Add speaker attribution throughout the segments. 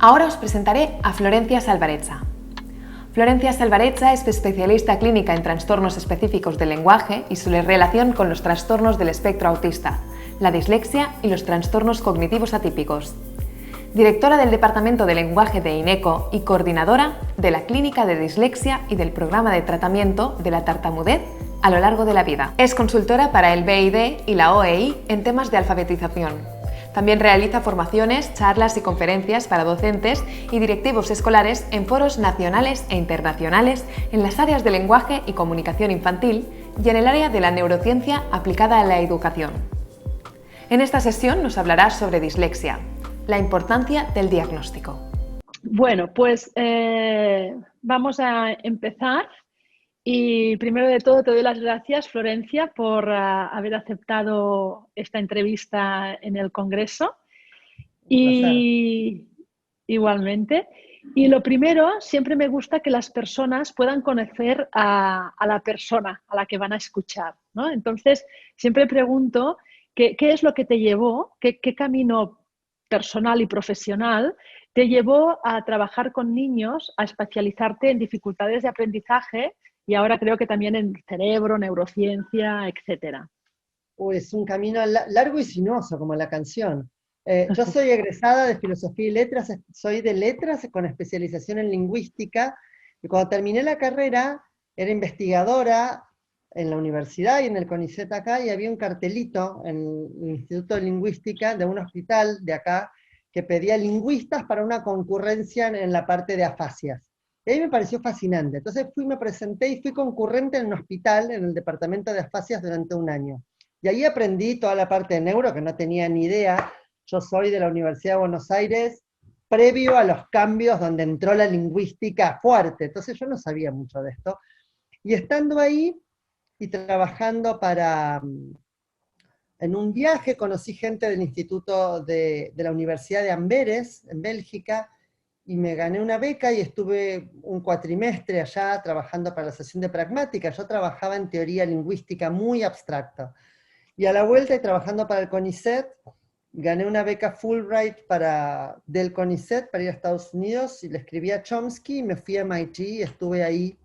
Speaker 1: Ahora os presentaré a Florencia Salvarezza. Florencia Salvarezza es especialista clínica en trastornos específicos del lenguaje y su relación con los trastornos del espectro autista, la dislexia y los trastornos cognitivos atípicos. Directora del Departamento de Lenguaje de INECO y coordinadora de la Clínica de Dislexia y del Programa de Tratamiento de la Tartamudez a lo largo de la vida. Es consultora para el BID y la OEI en temas de alfabetización. También realiza formaciones, charlas y conferencias para docentes y directivos escolares en foros nacionales e internacionales en las áreas de lenguaje y comunicación infantil y en el área de la neurociencia aplicada a la educación. En esta sesión nos hablará sobre dislexia, la importancia del diagnóstico.
Speaker 2: Bueno, pues vamos a empezar. Y primero de todo te doy las gracias, Florencia, por haber aceptado esta entrevista en el Congreso. Y igualmente. Y lo primero, siempre me gusta que las personas puedan conocer a la persona a la que van a escuchar, ¿no? Entonces, siempre pregunto qué es lo que te llevó, qué camino personal y profesional te llevó a trabajar con niños, a especializarte en dificultades de aprendizaje y ahora creo que también en cerebro, neurociencia, etcétera.
Speaker 3: Es un camino largo y sinuoso, como la canción. Yo soy egresada de Filosofía y Letras, soy de Letras con especialización en Lingüística, y cuando terminé la carrera era investigadora en la universidad y en el CONICET acá, y había un cartelito en el Instituto de Lingüística de un hospital de acá que pedía lingüistas para una concurrencia en la parte de afasias. Y ahí me pareció fascinante. Entonces me presenté y fui concurrente en un hospital, en el departamento de afasias durante un año. Y ahí aprendí toda la parte de neuro, que no tenía ni idea. Yo soy de la Universidad de Buenos Aires, previo a los cambios donde entró la lingüística fuerte. Entonces yo no sabía mucho de esto. Y estando ahí y trabajando en un viaje, conocí gente del Instituto de la Universidad de Amberes, en Bélgica, y me gané una beca y estuve un cuatrimestre allá trabajando para la Asociación de Pragmática. Yo trabajaba en teoría lingüística muy abstracta. Y a la vuelta, y trabajando para el CONICET, gané una beca Fulbright del CONICET para ir a Estados Unidos, y le escribí a Chomsky, y me fui a MIT, y estuve ahí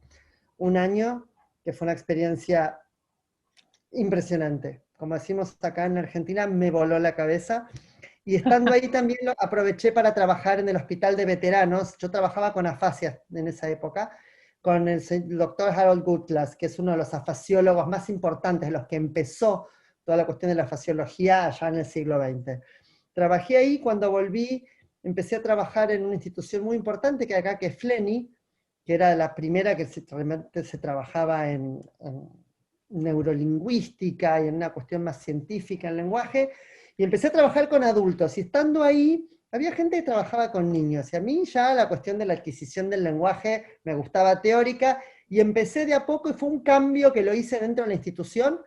Speaker 3: un año, que fue una experiencia impresionante. Como decimos acá en Argentina, me voló la cabeza. Y estando ahí también aproveché para trabajar en el hospital de veteranos. Yo trabajaba con afasias en esa época, con el doctor Harold Gutlass, que es uno de los afasiólogos más importantes, los que empezó toda la cuestión de la fasiología allá en el siglo XX. Trabajé ahí. Cuando volví, empecé a trabajar en una institución muy importante que acá, que es FLENI, que era la primera que realmente se trabajaba en neurolingüística y en una cuestión más científica en lenguaje, y empecé a trabajar con adultos, y estando ahí, había gente que trabajaba con niños, y a mí ya la cuestión de la adquisición del lenguaje me gustaba teórica, y empecé de a poco, y fue un cambio que lo hice dentro de la institución,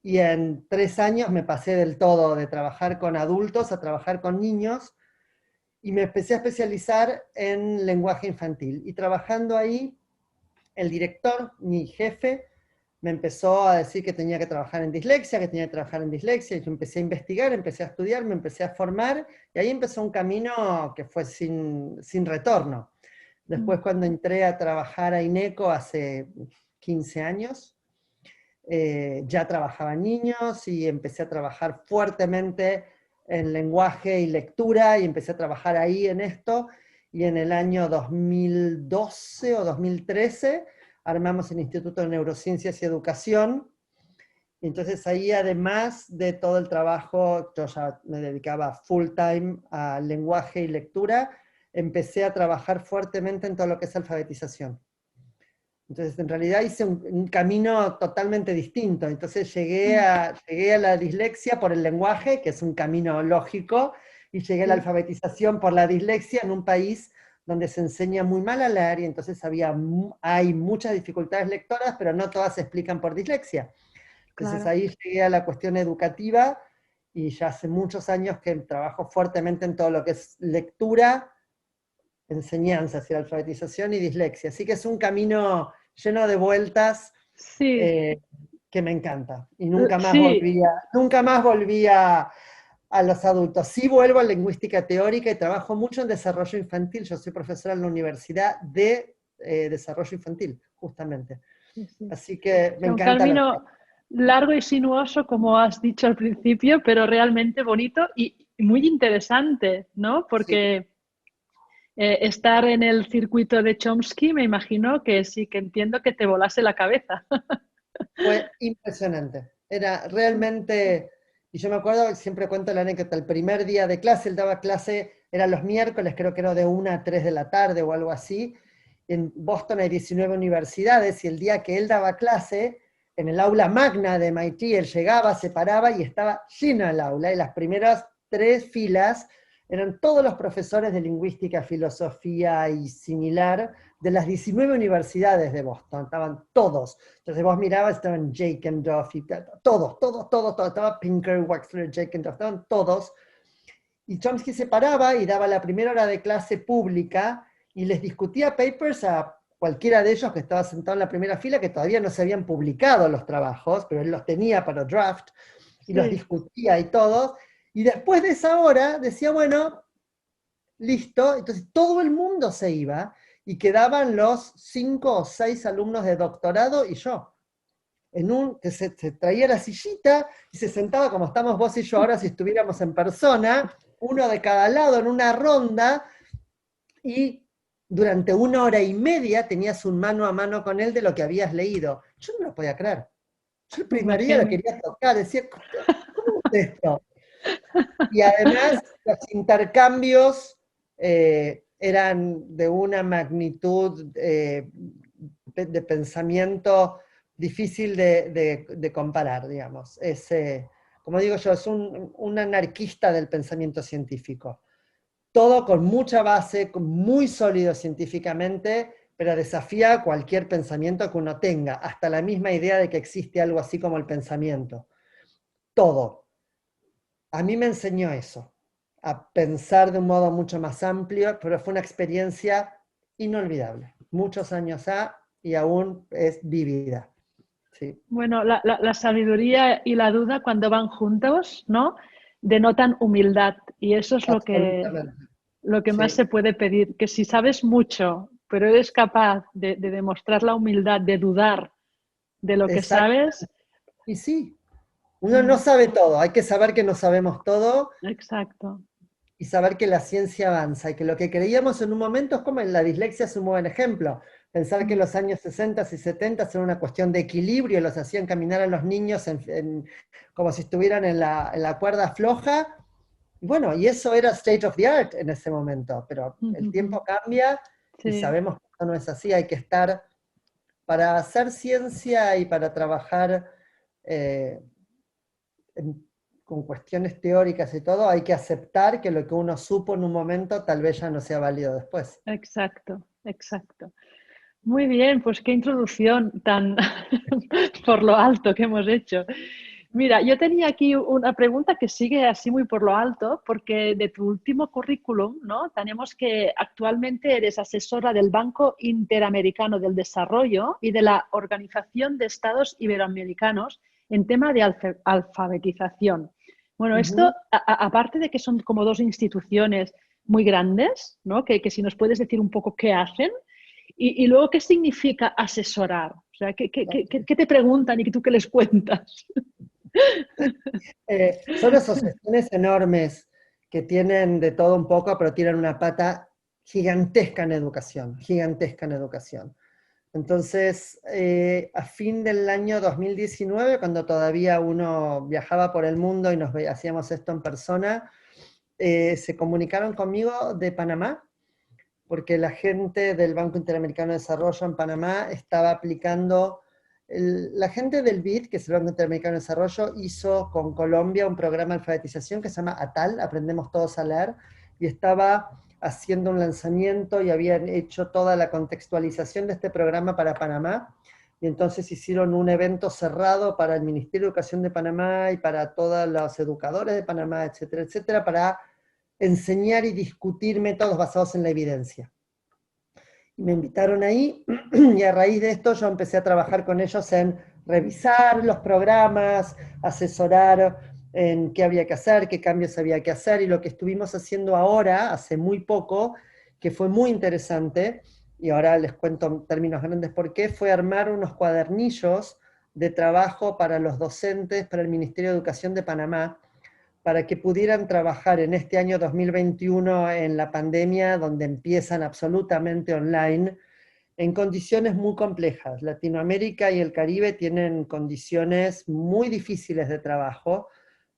Speaker 3: y en 3 años me pasé del todo de trabajar con adultos a trabajar con niños, y me empecé a especializar en lenguaje infantil, y trabajando ahí, el director, mi jefe, me empezó a decir que tenía que trabajar en dislexia, y yo empecé a investigar, empecé a estudiar, me empecé a formar, y ahí empezó un camino que fue sin retorno. Después, cuando entré a trabajar a INECO hace 15 años, ya trabajaba en niños, y empecé a trabajar fuertemente en lenguaje y lectura, y empecé a trabajar ahí en esto, y en el año 2012 o 2013, armamos el Instituto de Neurociencias y Educación, y entonces ahí, además de todo el trabajo, yo ya me dedicaba full time a lenguaje y lectura, empecé a trabajar fuertemente en todo lo que es alfabetización. Entonces, en realidad hice un camino totalmente distinto. Entonces llegué a la dislexia por el lenguaje, que es un camino lógico, y llegué a la alfabetización por la dislexia en un país donde se enseña muy mal a leer, y entonces hay muchas dificultades lectoras, pero no todas se explican por dislexia. Entonces ahí llegué a la cuestión educativa, y ya hace muchos años que trabajo fuertemente en todo lo que es lectura, enseñanza, hacia alfabetización y dislexia. Así que es un camino lleno de vueltas, que me encanta. Y nunca más volví a los adultos. Sí vuelvo a lingüística teórica y trabajo mucho en desarrollo infantil. Yo soy profesora en la Universidad de Desarrollo Infantil, justamente.
Speaker 2: Sí, sí.
Speaker 3: Así que me
Speaker 2: Es un
Speaker 3: encanta.
Speaker 2: camino largo y sinuoso, como has dicho al principio, pero realmente bonito y muy interesante, ¿no? Porque estar en el circuito de Chomsky, me imagino que sí, que entiendo que te volase la cabeza.
Speaker 3: Fue impresionante. Era realmente, y yo me acuerdo, siempre cuento la anécdota, el primer día de clase, él daba clase, eran los miércoles, creo que era de 1 a 3 de la tarde o algo así. En Boston hay 19 universidades y el día que él daba clase, en el aula magna de MIT, él llegaba, se paraba y estaba llena el aula, y las primeras 3 filas eran todos los profesores de lingüística, filosofía y similar, de las 19 universidades de Boston, estaban todos. Entonces vos mirabas, estaban Jake and Duff, y todos, estaba Pinker, Wexler, Jake and Duff, estaban todos. Y Chomsky se paraba y daba la primera hora de clase pública y les discutía papers a cualquiera de ellos que estaba sentado en la primera fila, que todavía no se habían publicado los trabajos, pero él los tenía para draft, y los discutía y todo. Y después de esa hora decía, bueno, listo, entonces todo el mundo se iba, y quedaban los 5 o 6 alumnos de doctorado y yo. Que se traía la sillita y se sentaba como estamos vos y yo ahora si estuviéramos en persona, uno de cada lado en una ronda, y durante 1 hora y media tenías un mano a mano con él de lo que habías leído. Yo no lo podía creer. Yo el primer día lo quería tocar, decía, ¿cómo es esto? Y además los intercambios eran de una magnitud de pensamiento difícil de comparar, digamos. Como digo yo, es un anarquista del pensamiento científico. Todo con mucha base, muy sólido científicamente, pero desafía cualquier pensamiento que uno tenga, hasta la misma idea de que existe algo así como el pensamiento. Todo. A mí me enseñó eso, a pensar de un modo mucho más amplio, pero fue una experiencia inolvidable. Muchos años y aún es vivida. Sí.
Speaker 2: Bueno, la sabiduría y la duda cuando van juntos, ¿no? Denotan humildad y eso es lo que más se puede pedir, que si sabes mucho, pero eres capaz de demostrar la humildad, de dudar de lo que sabes.
Speaker 3: Y sí, uno no sabe todo, hay que saber que no sabemos todo.
Speaker 2: Exacto.
Speaker 3: Y saber que la ciencia avanza y que lo que creíamos en un momento es como en la dislexia es un buen ejemplo. Pensar que los años 60 y 70 era una cuestión de equilibrio, los hacían caminar a los niños como si estuvieran en la cuerda floja. Y bueno, y eso era state of the art en ese momento, pero el tiempo cambia y sabemos que eso no es así. Hay que estar, para hacer ciencia y para trabajar con cuestiones teóricas y todo, hay que aceptar que lo que uno supo en un momento tal vez ya no sea válido después.
Speaker 2: Exacto, exacto. Muy bien, pues qué introducción tan por lo alto que hemos hecho. Mira, yo tenía aquí una pregunta que sigue así muy por lo alto, porque de tu último currículum, ¿no? Tenemos que actualmente eres asesora del Banco Interamericano del Desarrollo y de la Organización de Estados Iberoamericanos en tema de alfabetización. Bueno, esto, aparte de que son como 2 instituciones muy grandes, ¿no? Que si nos puedes decir un poco qué hacen, y luego qué significa asesorar. O sea, ¿qué te preguntan y tú qué les cuentas?
Speaker 3: Son asociaciones enormes que tienen de todo un poco, pero tienen una pata gigantesca en educación, gigantesca en educación. Entonces, a fin del año 2019, cuando todavía uno viajaba por el mundo y hacíamos esto en persona, se comunicaron conmigo de Panamá, porque la gente del Banco Interamericano de Desarrollo en Panamá estaba aplicando. La gente del BID, que es el Banco Interamericano de Desarrollo, hizo con Colombia un programa de alfabetización que se llama ATAL, Aprendemos Todos a Leer, y estaba haciendo un lanzamiento y habían hecho toda la contextualización de este programa para Panamá, y entonces hicieron un evento cerrado para el Ministerio de Educación de Panamá y para todos los educadores de Panamá, etcétera, etcétera, para enseñar y discutir métodos basados en la evidencia. Me invitaron ahí y a raíz de esto yo empecé a trabajar con ellos en revisar los programas, asesorar en qué había que hacer, qué cambios había que hacer, y lo que estuvimos haciendo ahora, hace muy poco, que fue muy interesante, y ahora les cuento en términos grandes por qué, fue armar unos cuadernillos de trabajo para los docentes, para el Ministerio de Educación de Panamá, para que pudieran trabajar en este año 2021 en la pandemia, donde empiezan absolutamente online, en condiciones muy complejas. Latinoamérica y el Caribe tienen condiciones muy difíciles de trabajo,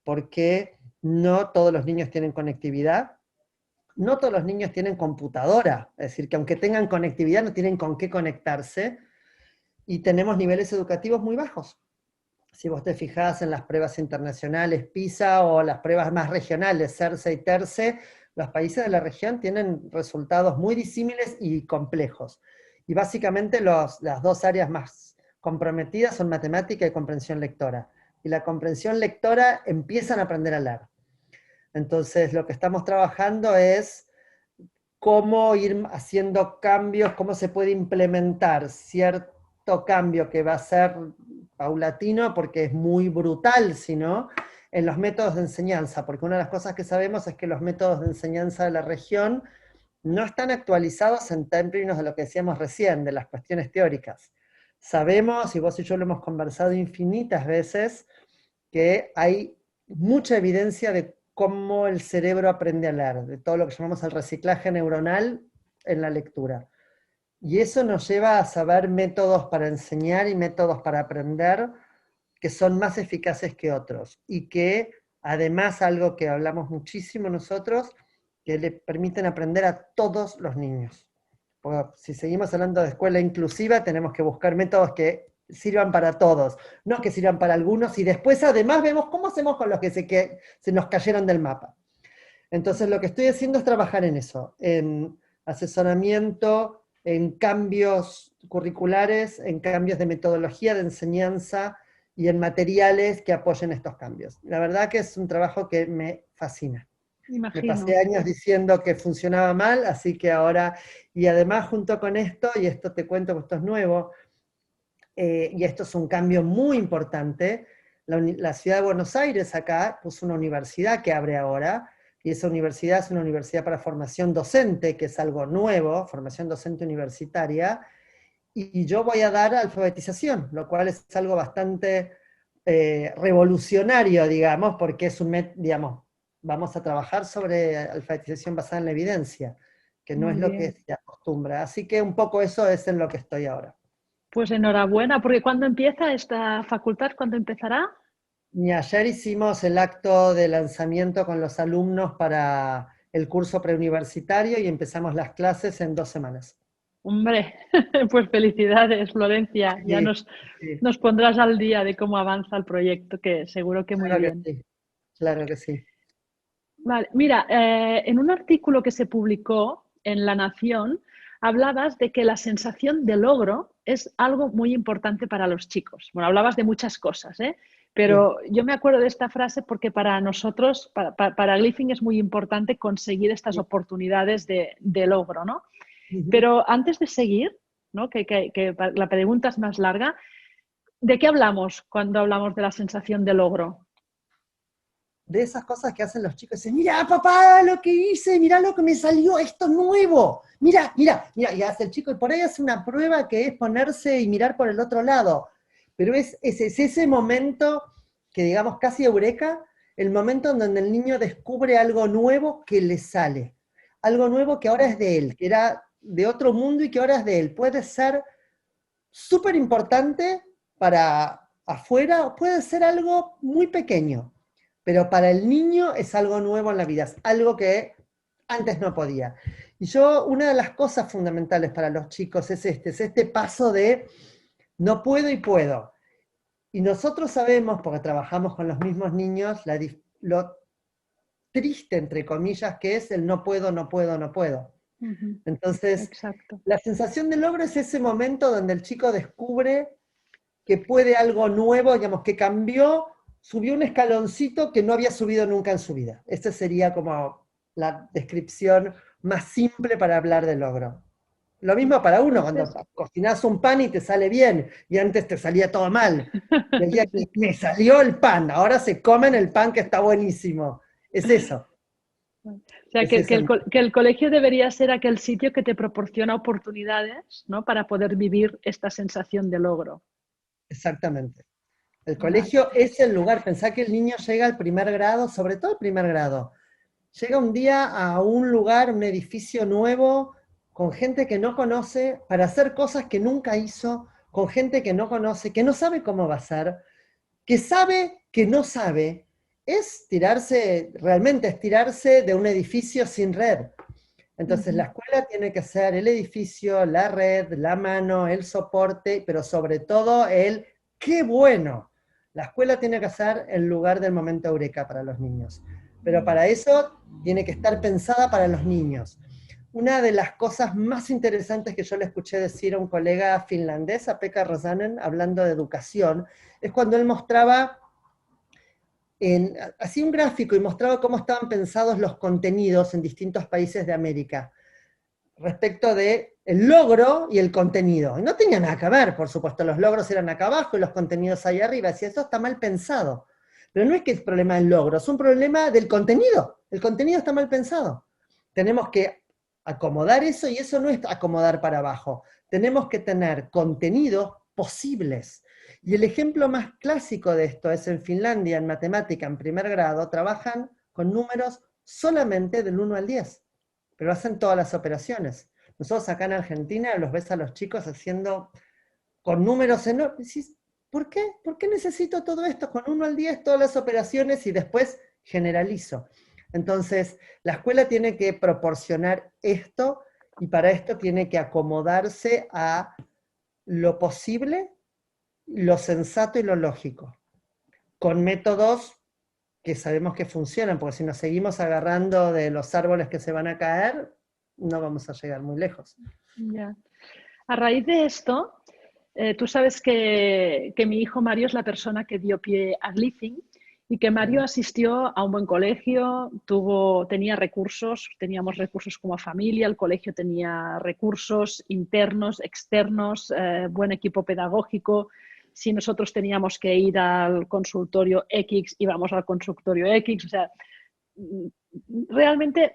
Speaker 3: porque no todos los niños tienen conectividad, no todos los niños tienen computadora, es decir, que aunque tengan conectividad no tienen con qué conectarse, y tenemos niveles educativos muy bajos. Si vos te fijás en las pruebas internacionales PISA o las pruebas más regionales, CERCE y TERCE, los países de la región tienen resultados muy disímiles y complejos. Y básicamente las dos áreas más comprometidas son matemática y comprensión lectora. Y la comprensión lectora empiezan a aprender a leer. Entonces lo que estamos trabajando es cómo ir haciendo cambios, cómo se puede implementar cierto cambio que va a ser paulatino porque es muy brutal, sino en los métodos de enseñanza, porque una de las cosas que sabemos es que los métodos de enseñanza de la región no están actualizados en términos de lo que decíamos recién, de las cuestiones teóricas. Sabemos, y vos y yo lo hemos conversado infinitas veces, que hay mucha evidencia de cómo el cerebro aprende a leer, de todo lo que llamamos el reciclaje neuronal en la lectura. Y eso nos lleva a saber métodos para enseñar y métodos para aprender que son más eficaces que otros. Y que además, algo que hablamos muchísimo nosotros, que le permiten aprender a todos los niños. Porque si seguimos hablando de escuela inclusiva, tenemos que buscar métodos que sirvan para todos, no que sirvan para algunos, y después además vemos cómo hacemos con los que se nos cayeron del mapa. Entonces lo que estoy haciendo es trabajar en eso, en asesoramiento, en cambios curriculares, en cambios de metodología de enseñanza y en materiales que apoyen estos cambios. La verdad que es un trabajo que me fascina.
Speaker 2: Imagino.
Speaker 3: Me pasé años diciendo que funcionaba mal, así que ahora, y además junto con esto, y esto te cuento que esto es nuevo, y esto es un cambio muy importante, la ciudad de Buenos Aires acá puso una universidad que abre ahora, y esa universidad es una universidad para formación docente, que es algo nuevo, formación docente universitaria, y yo voy a dar alfabetización, lo cual es algo bastante revolucionario, digamos, porque es digamos, vamos a trabajar sobre alfabetización basada en la evidencia, que no
Speaker 2: Muy
Speaker 3: es lo
Speaker 2: bien.
Speaker 3: que se acostumbra. Así que un poco eso es en lo que estoy ahora.
Speaker 2: Pues enhorabuena, porque ¿cuándo empieza esta facultad? ¿Cuándo empezará?
Speaker 3: Y ayer hicimos el acto de lanzamiento con los alumnos para el curso preuniversitario y empezamos las clases en 2 semanas.
Speaker 2: Hombre, pues felicidades, Florencia. Ya
Speaker 3: Sí, sí,
Speaker 2: nos pondrás al día de cómo avanza el proyecto, que seguro que muy
Speaker 3: claro que
Speaker 2: bien.
Speaker 3: sí, claro que sí.
Speaker 2: Vale, mira, en un artículo que se publicó en La Nación, hablabas de que la sensación de logro es algo muy importante para los chicos. Bueno, hablabas de muchas cosas, ¿eh?
Speaker 3: Sí.
Speaker 2: Pero yo me acuerdo de esta frase porque para nosotros, para Glyphing es muy importante conseguir estas
Speaker 3: Sí.
Speaker 2: oportunidades de logro, ¿no?
Speaker 3: Ujú.
Speaker 2: Pero antes de seguir, ¿no? Que la pregunta es más larga, ¿de qué hablamos cuando hablamos de la sensación de logro?
Speaker 3: De esas cosas que hacen los chicos, dicen, mira papá lo que hice, mira lo que me salió, esto es nuevo, mira, mira, mira, y hace el chico, y por ahí hace una prueba que es ponerse y mirar por el otro lado, pero es ese momento que digamos casi eureka, el momento en donde el niño descubre algo nuevo que le sale, algo nuevo que ahora es de él, que era de otro mundo y que ahora es de él, puede ser súper importante para afuera, o puede ser algo muy pequeño, pero para el niño es algo nuevo en la vida, es algo que antes no podía. Y yo, una de las cosas fundamentales para los chicos es este paso de no puedo y puedo. Y nosotros sabemos, porque trabajamos con los mismos niños, lo triste, entre comillas, que es el no puedo, no puedo, no puedo.
Speaker 2: Ujú,
Speaker 3: Entonces,
Speaker 2: exacto.
Speaker 3: la sensación de logro es ese momento donde el chico descubre que puede algo nuevo, digamos, que cambió, subió un escaloncito que no había subido nunca en su vida. Esta sería como la descripción más simple para hablar de logro. Lo mismo para uno, cuando
Speaker 2: Entonces,
Speaker 3: cocinás un pan y te sale bien, y antes te salía todo mal. Y el día que
Speaker 2: sí.
Speaker 3: me salió el pan, ahora se comen el pan que está buenísimo. Es eso,
Speaker 2: O sea,
Speaker 3: es eso.
Speaker 2: que el colegio debería ser aquel sitio que te proporciona oportunidades, ¿no? Para poder vivir esta sensación de logro.
Speaker 3: Exactamente. El
Speaker 2: Vale.
Speaker 3: colegio es el lugar. Pensá que el niño llega al primer grado, sobre todo el primer grado. Llega un día a un lugar, un edificio nuevo, con gente que no conoce, para hacer cosas que nunca hizo, con gente que no conoce, que no sabe cómo va a ser, que sabe que no sabe. Es tirarse, realmente es tirarse de un edificio sin red. Entonces la escuela tiene que ser el edificio, la red, la mano, el soporte, pero sobre todo el qué bueno. La escuela tiene que ser el lugar del momento eureka para los niños. Pero para eso tiene que estar pensada para los niños. Una de las cosas más interesantes que yo le escuché decir a un colega finlandés, a Pekka Rosanen, hablando de educación, es cuando él mostraba hacía un gráfico y mostraba cómo estaban pensados los contenidos en distintos países de América respecto de el logro y el contenido. Y no tenía nada que ver, por supuesto, los logros eran acá abajo y los contenidos ahí arriba, y eso está mal pensado. Pero no es que es problema del logro, es un problema del contenido. El contenido está mal pensado. Tenemos que acomodar eso, y eso no es acomodar para abajo. Tenemos que tener contenidos posibles. Y el ejemplo más clásico de esto es en Finlandia, en matemática, en primer grado, trabajan con números solamente del 1 al 10, pero hacen todas las operaciones. Nosotros acá en Argentina los ves a los chicos haciendo con números enormes. Decís, ¿por qué? ¿Por qué necesito todo esto? Con 1 al 10 todas las operaciones y después generalizo. Entonces, la escuela tiene que proporcionar esto, y para esto tiene que acomodarse a lo posible, lo sensato y lo lógico, con métodos que sabemos que funcionan, porque si nos seguimos agarrando de los árboles que se van a caer, no vamos a llegar muy lejos.
Speaker 2: Ya. A raíz de esto, tú sabes que mi hijo Mario es la persona que dio pie a Glyphing, y que Mario asistió a un buen colegio, tenía recursos, teníamos recursos como familia, el colegio tenía recursos internos, externos, buen equipo pedagógico. Si nosotros teníamos que ir al consultorio X, íbamos al consultorio X. O sea, realmente,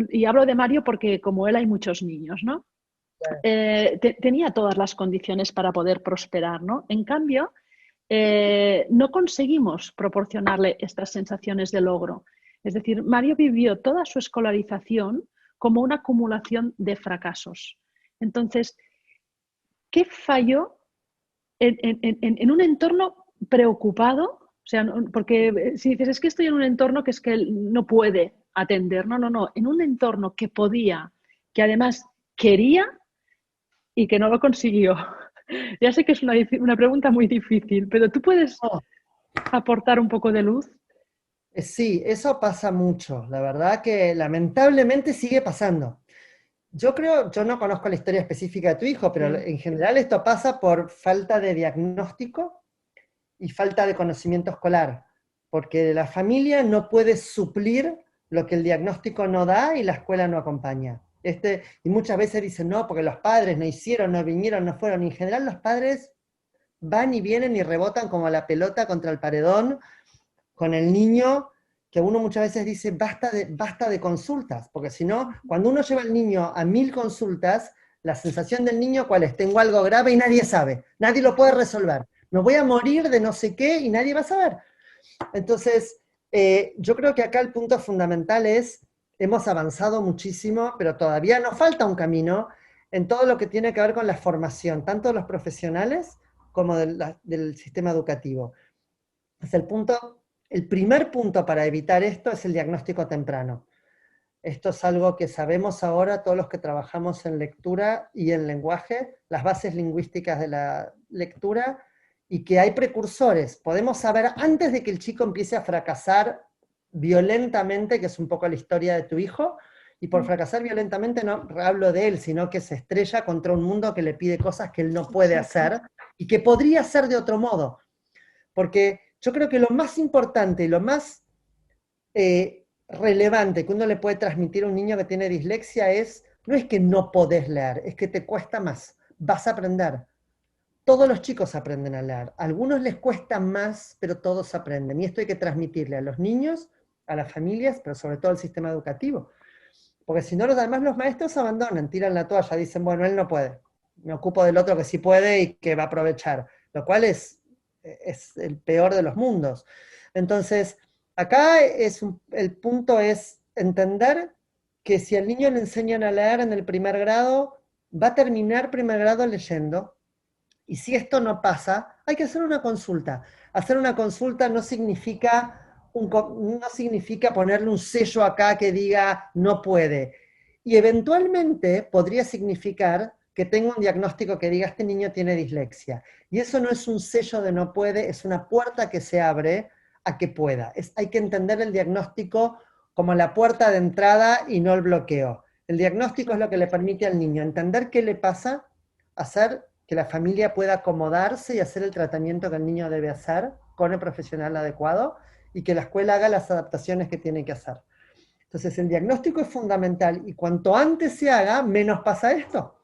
Speaker 2: y hablo de Mario porque como él hay muchos niños, ¿no? Tenía todas las condiciones para poder prosperar, ¿no? En cambio, no conseguimos proporcionarle estas sensaciones de logro. Es decir, Mario vivió toda su escolarización como una acumulación de fracasos. Entonces, ¿qué falló en un entorno preocupado? O sea, porque si dices, es que estoy en un entorno que es que él no puede atender. No, no, no. En un entorno que podía, que además quería y que no lo consiguió. Ya sé que es una pregunta muy difícil, pero tú puedes
Speaker 3: Oh,
Speaker 2: aportar un poco de luz.
Speaker 3: sí, eso pasa mucho. La verdad que lamentablemente sigue pasando. Yo creo, yo no conozco la historia específica de tu hijo, pero
Speaker 2: Sí.
Speaker 3: en general esto pasa por falta de diagnóstico y falta de conocimiento escolar, porque la familia no puede suplir lo que el diagnóstico no da y la escuela no acompaña. Y muchas veces dicen, no, porque los padres no hicieron, no vinieron, no fueron. Y en general los padres van y vienen y rebotan como la pelota contra el paredón con el niño, que uno muchas veces dice, basta de consultas, porque si no, cuando uno lleva al niño a 1000 consultas, la sensación del niño, ¿cuál es? Tengo algo grave y nadie sabe, nadie lo puede resolver. Me voy a morir de no sé qué y nadie va a saber. Entonces, yo creo que acá el punto fundamental es, hemos avanzado muchísimo, pero todavía nos falta un camino en todo lo que tiene que ver con la formación, tanto de los profesionales como del sistema educativo. Es el primer punto para evitar esto es el diagnóstico temprano. Esto es algo que sabemos ahora todos los que trabajamos en lectura y en lenguaje, las bases lingüísticas de la lectura, y que hay precursores. Podemos saber antes de que el chico empiece a fracasar violentamente, que es un poco la historia de tu hijo, y por fracasar violentamente no hablo de él, sino que se estrella contra un mundo que le pide cosas que él no puede hacer y que podría hacer de otro modo. Porque yo creo que lo más importante y lo más relevante que uno le puede transmitir a un niño que tiene dislexia es No es que no podés leer, es que te cuesta más. Vas a aprender. Todos los chicos aprenden a leer. A algunos les cuesta más, pero todos aprenden. Y esto hay que transmitirle a los niños, a las familias, pero sobre todo al sistema educativo. Porque si no, además los maestros abandonan, tiran la toalla, dicen, bueno, él no puede. Me ocupo del otro que sí puede y que va a aprovechar. Lo cual es el peor de los mundos. Entonces, acá el punto es entender que si al niño le enseñan a leer en el primer grado, va a terminar primer grado leyendo, y si esto no pasa, hay que hacer una consulta. Hacer una consulta no significa, no significa ponerle un sello acá que diga no puede. Y eventualmente podría significar que tengo un diagnóstico que diga este niño tiene dislexia. Y eso no es un sello de no puede, es una puerta que se abre a que pueda. Hay que entender el diagnóstico como la puerta de entrada y no el bloqueo. El diagnóstico es lo que le permite al niño entender qué le pasa, hacer que la familia pueda acomodarse y hacer el tratamiento que el niño debe hacer con el profesional adecuado y que la escuela haga las adaptaciones que tiene que hacer. Entonces el diagnóstico es fundamental y cuanto antes se haga, menos pasa esto.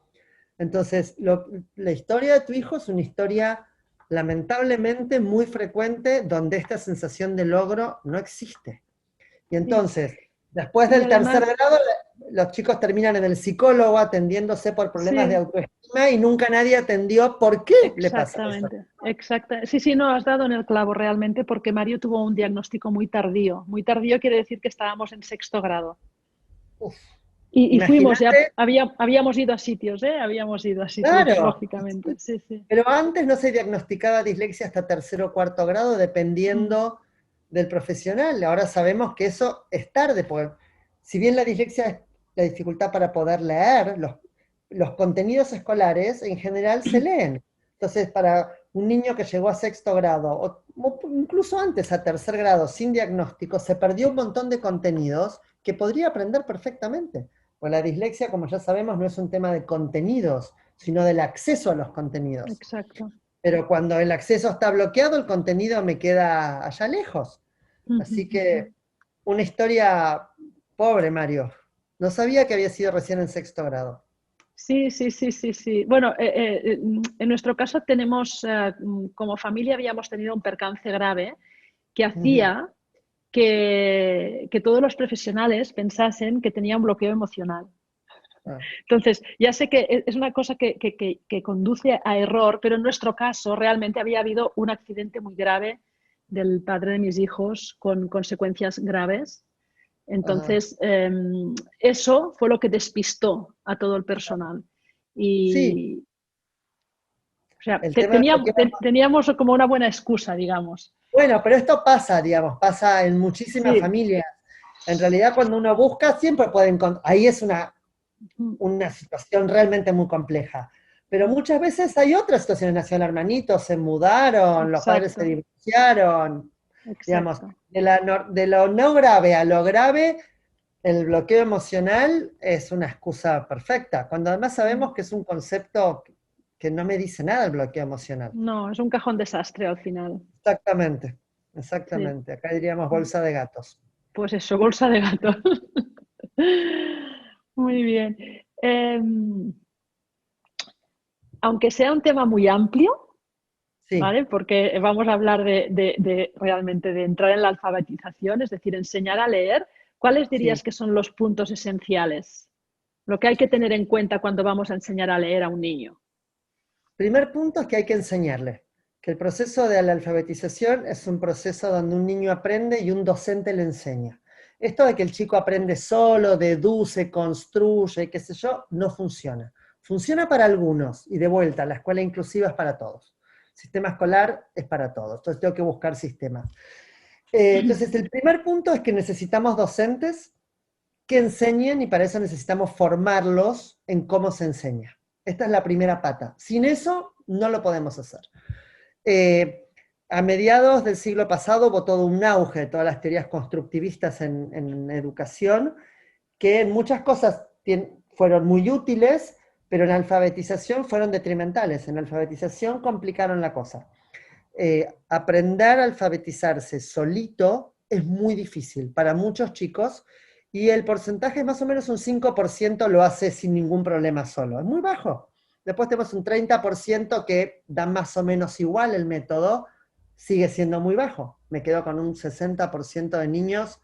Speaker 3: Entonces la historia de tu hijo es una historia lamentablemente muy frecuente donde esta sensación de logro no existe. Y entonces, después del tercer grado, los chicos terminan en el psicólogo atendiéndose por problemas de autoestima y nunca nadie atendió por qué le pasa eso.
Speaker 2: Exactamente. Sí, no, has dado en el clavo realmente, porque Mario tuvo un diagnóstico muy tardío. Muy tardío quiere decir que estábamos en sexto grado.
Speaker 3: Uf,
Speaker 2: y fuimos, ya habíamos ido a sitios, habíamos ido a sitios,
Speaker 3: claro,
Speaker 2: lógicamente. Sí.
Speaker 3: Pero antes no se diagnosticaba dislexia hasta tercero o cuarto grado, dependiendo del profesional. Ahora sabemos que eso es tarde, porque si bien la dislexia es la dificultad para poder leer, los contenidos escolares en general se leen. Entonces, para un niño que llegó a sexto grado, o incluso antes a tercer grado, sin diagnóstico, se perdió un montón de contenidos que podría aprender perfectamente. Pues la dislexia, como ya sabemos, no es un tema de contenidos, sino del acceso a los contenidos.
Speaker 2: Exacto.
Speaker 3: Pero cuando el acceso está bloqueado, el contenido me queda allá lejos. Así que una historia pobre, Mario. No sabía que había sido recién en sexto grado.
Speaker 2: Sí. Bueno, en nuestro caso tenemos, como familia habíamos tenido un percance grave que hacía que todos los profesionales pensasen que tenía un bloqueo emocional. Entonces, ya sé que es una cosa que conduce a error, pero en nuestro caso realmente había habido un accidente muy grave del padre de mis hijos con consecuencias graves. Entonces, eso fue lo que despistó a todo el personal. Y, o sea, teníamos como una buena excusa, digamos.
Speaker 3: Bueno, pero esto pasa, digamos, pasa en muchísimas familias. En realidad, cuando uno busca, siempre puede encontrar. Ahí es una situación realmente muy compleja. Pero muchas veces hay otras situaciones. Nacieron hermanitos, se mudaron, los padres se divorciaron. Digamos, de lo no grave a lo grave, el bloqueo emocional es una excusa perfecta. Cuando además sabemos que es un concepto que no me dice nada el bloqueo emocional.
Speaker 2: No, es un cajón desastre al final.
Speaker 3: Exactamente. Sí. Acá diríamos bolsa de gatos.
Speaker 2: Pues eso, bolsa de gatos. Muy bien. Aunque sea un tema muy amplio, ¿vale? Porque vamos a hablar realmente de entrar en la alfabetización, es decir, enseñar a leer. ¿Cuáles dirías que son los puntos esenciales? Lo que hay que tener en cuenta cuando vamos a enseñar a leer a un niño.
Speaker 3: Primer punto es que hay que enseñarle que el proceso de la alfabetización es un proceso donde un niño aprende y un docente le enseña. Esto de que el chico aprende solo, deduce, construye, qué sé yo, no funciona. Funciona para algunos, y de vuelta, la escuela inclusiva es para todos. El sistema escolar es para todos, entonces tengo que buscar sistemas. Entonces, el primer punto es que necesitamos docentes que enseñen, y para eso necesitamos formarlos en cómo se enseña. Esta es la primera pata. Sin eso, no lo podemos hacer. A mediados del siglo pasado hubo todo un auge de todas las teorías constructivistas en educación, que en muchas cosas fueron muy útiles, pero en alfabetización fueron detrimentales. En alfabetización complicaron la cosa. Aprender a alfabetizarse solito es muy difícil para muchos chicos, y el porcentaje es más o menos un 5% lo hace sin ningún problema solo. Es muy bajo. Después tenemos un 30% que da más o menos igual el método, sigue siendo muy bajo. Me quedo con un 60% de niños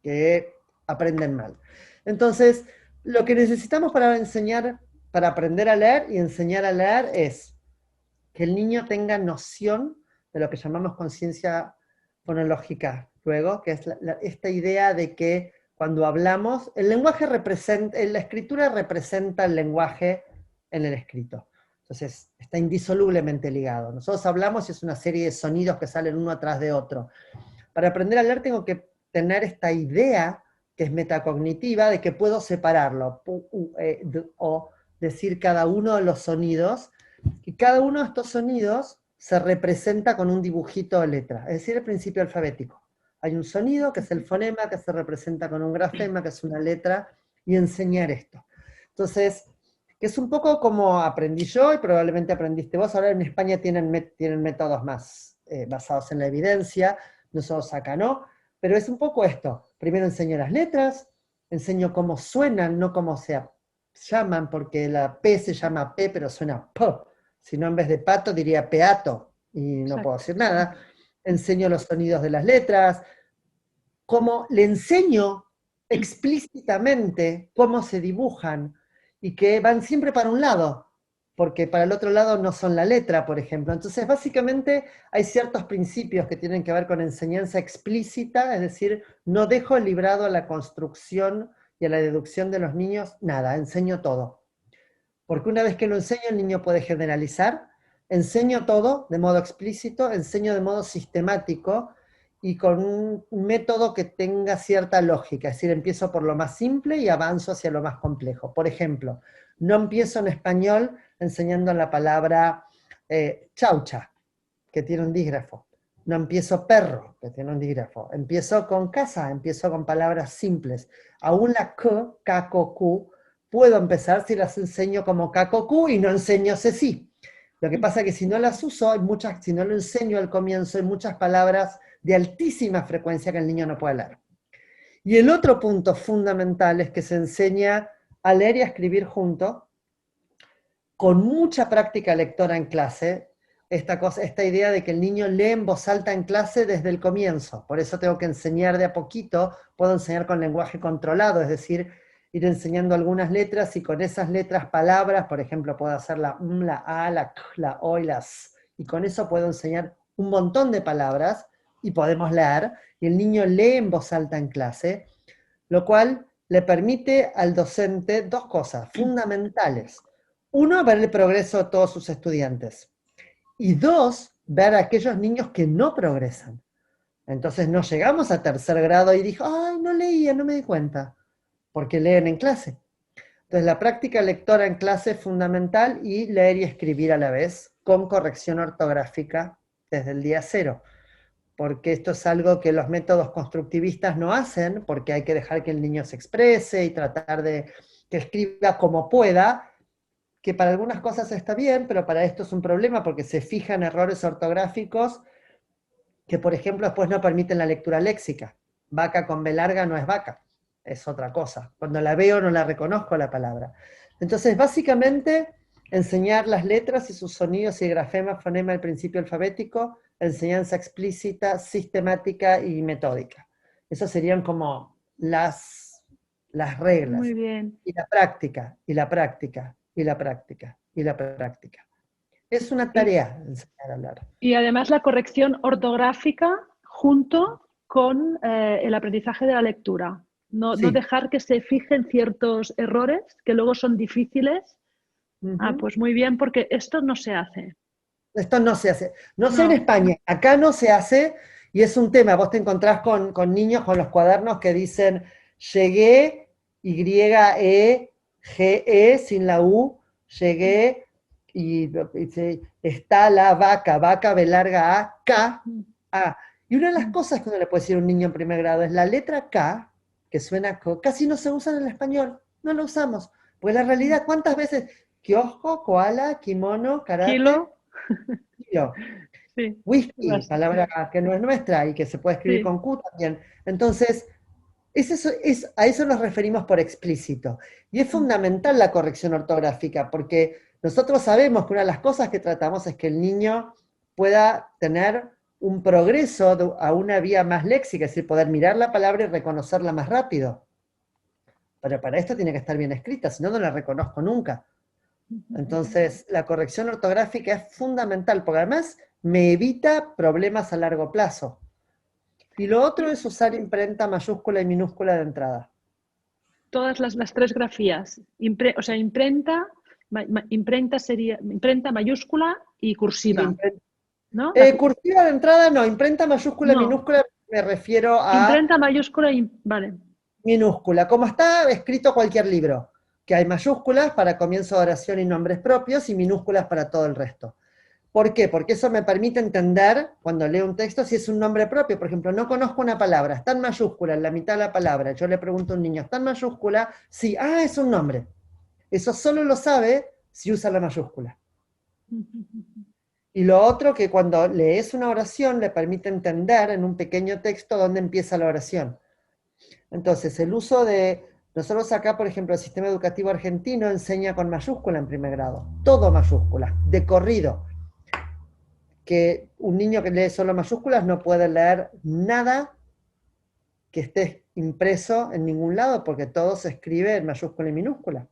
Speaker 3: que aprenden mal. Entonces, lo que necesitamos para enseñar, para aprender a leer y enseñar a leer es que el niño tenga noción de lo que llamamos conciencia fonológica, luego, que es esta idea de que cuando hablamos, el lenguaje representa, la escritura representa el lenguaje en el escrito. Entonces, está indisolublemente ligado. Nosotros hablamos y es una serie de sonidos que salen uno atrás de otro. Para aprender a leer tengo que tener esta idea, que es metacognitiva, de que puedo separarlo, o decir cada uno de los sonidos, y cada uno de estos sonidos se representa con un dibujito de letra, es decir, el principio alfabético. Hay un sonido, que es el fonema, que se representa con un grafema, que es una letra, y enseñar esto. Entonces, que es un poco como aprendí yo, y probablemente aprendiste vos. Ahora en España tienen métodos más basados en la evidencia, nosotros acá no, pero es un poco esto. Primero enseño las letras, enseño cómo suenan, no cómo se llaman, porque la P se llama P, pero suena P. Si no, en vez de pato diría peato, y no puedo decir nada. Enseño los sonidos de las letras, cómo le enseño explícitamente cómo se dibujan, y que van siempre para un lado, porque para el otro lado no son la letra, por ejemplo. Entonces, básicamente, hay ciertos principios que tienen que ver con enseñanza explícita, es decir, no dejo librado a la construcción y a la deducción de los niños, nada, enseño todo. Porque una vez que lo enseño, el niño puede generalizar, enseño todo de modo explícito, enseño de modo sistemático, y con un método que tenga cierta lógica, es decir, empiezo por lo más simple y avanzo hacia lo más complejo. Por ejemplo, no empiezo en español enseñando la palabra chaucha, que tiene un dígrafo. No empiezo perro, que tiene un dígrafo. Empiezo con casa, empiezo con palabras simples. Aún la k, kakoku, puedo empezar si las enseño como kakoku y no enseño sesí. Lo que pasa es que si no las uso, si no lo enseño al comienzo, hay muchas palabras de altísima frecuencia que el niño no puede leer. Y el otro punto fundamental es que se enseña a leer y a escribir juntos, con mucha práctica lectora en clase, esta idea de que el niño lee en voz alta en clase desde el comienzo. Por eso tengo que enseñar de a poquito, puedo enseñar con lenguaje controlado, es decir, ir enseñando algunas letras, y con esas letras palabras, por ejemplo, puedo hacer la M, la A, la K, la O y la S, y con eso puedo enseñar un montón de palabras, y podemos leer, y el niño lee en voz alta en clase, lo cual le permite al docente dos cosas fundamentales. Uno, ver el progreso de todos sus estudiantes, y dos, ver a aquellos niños que no progresan. Entonces no llegamos a tercer grado y dijo, ay, no leía, no me di cuenta, porque leen en clase. Entonces la práctica lectora en clase es fundamental, y leer y escribir a la vez, con corrección ortográfica desde el día cero, porque esto es algo que los métodos constructivistas no hacen, porque hay que dejar que el niño se exprese y tratar de que escriba como pueda, que para algunas cosas está bien, pero para esto es un problema, porque se fijan errores ortográficos que, por ejemplo, después no permiten la lectura léxica. Vaca con B larga no es vaca, es otra cosa. Cuando la veo no la reconozco la palabra. Entonces, básicamente, enseñar las letras y sus sonidos y grafema, fonema, el principio alfabético, enseñanza explícita, sistemática y metódica. Esas serían como las reglas.
Speaker 2: Muy bien.
Speaker 3: Y la práctica, y la práctica, y la práctica, y la práctica. Es una tarea enseñar a hablar.
Speaker 2: Y además la corrección ortográfica junto con el aprendizaje de la lectura. No dejar que se fijen ciertos errores que luego son difíciles. Pues muy bien, porque esto no se hace.
Speaker 3: Esto no se hace. No sé en España, acá no se hace, y es un tema. Vos te encontrás con niños con los cuadernos que dicen llegué, Y-E-G-E, sin la U, llegué, y está la vaca, vaca, B larga A, K, A. Y una de las cosas que uno le puede decir a un niño en primer grado es la letra K, que suena K, casi no se usa en el español, no la usamos. Pues la realidad, ¿cuántas veces? Kiosco, koala, kimono, karate. Kilo. Sí. Whisky, palabra que no es nuestra y que se puede escribir con Q también. Entonces, A eso nos referimos por explícito. Y es fundamental la corrección ortográfica, porque nosotros sabemos que una de las cosas que tratamos es que el niño pueda tener un progreso a una vía más léxica, es decir, poder mirar la palabra y reconocerla más rápido. Pero para esto tiene que estar bien escrita, si no, no la reconozco nunca. Entonces, la corrección ortográfica es fundamental, porque además me evita problemas a largo plazo. Y lo otro es usar imprenta mayúscula y minúscula de entrada.
Speaker 2: Todas las tres grafías. O sea, imprenta sería imprenta mayúscula y cursiva, ¿no?
Speaker 3: Cursiva de entrada no, imprenta mayúscula y
Speaker 2: No.
Speaker 3: minúscula me refiero a
Speaker 2: Imprenta mayúscula y... Vale.
Speaker 3: minúscula, como está escrito cualquier libro, que hay mayúsculas para comienzo de oración y nombres propios y minúsculas para todo el resto. ¿Por qué? Porque eso me permite entender, cuando leo un texto, si es un nombre propio. Por ejemplo, no conozco una palabra, está en mayúscula en la mitad de la palabra. Yo le pregunto a un niño, ¿está en mayúscula? Sí, es un nombre. Eso solo lo sabe si usa la mayúscula. Y lo otro, que cuando lees una oración, le permite entender en un pequeño texto dónde empieza la oración. Entonces, el uso de... Nosotros acá, por ejemplo, el sistema educativo argentino enseña con mayúscula en primer grado. Todo mayúscula, de corrido. Que un niño que lee solo mayúsculas no puede leer nada que esté impreso en ningún lado, porque todo se escribe en mayúscula y minúscula.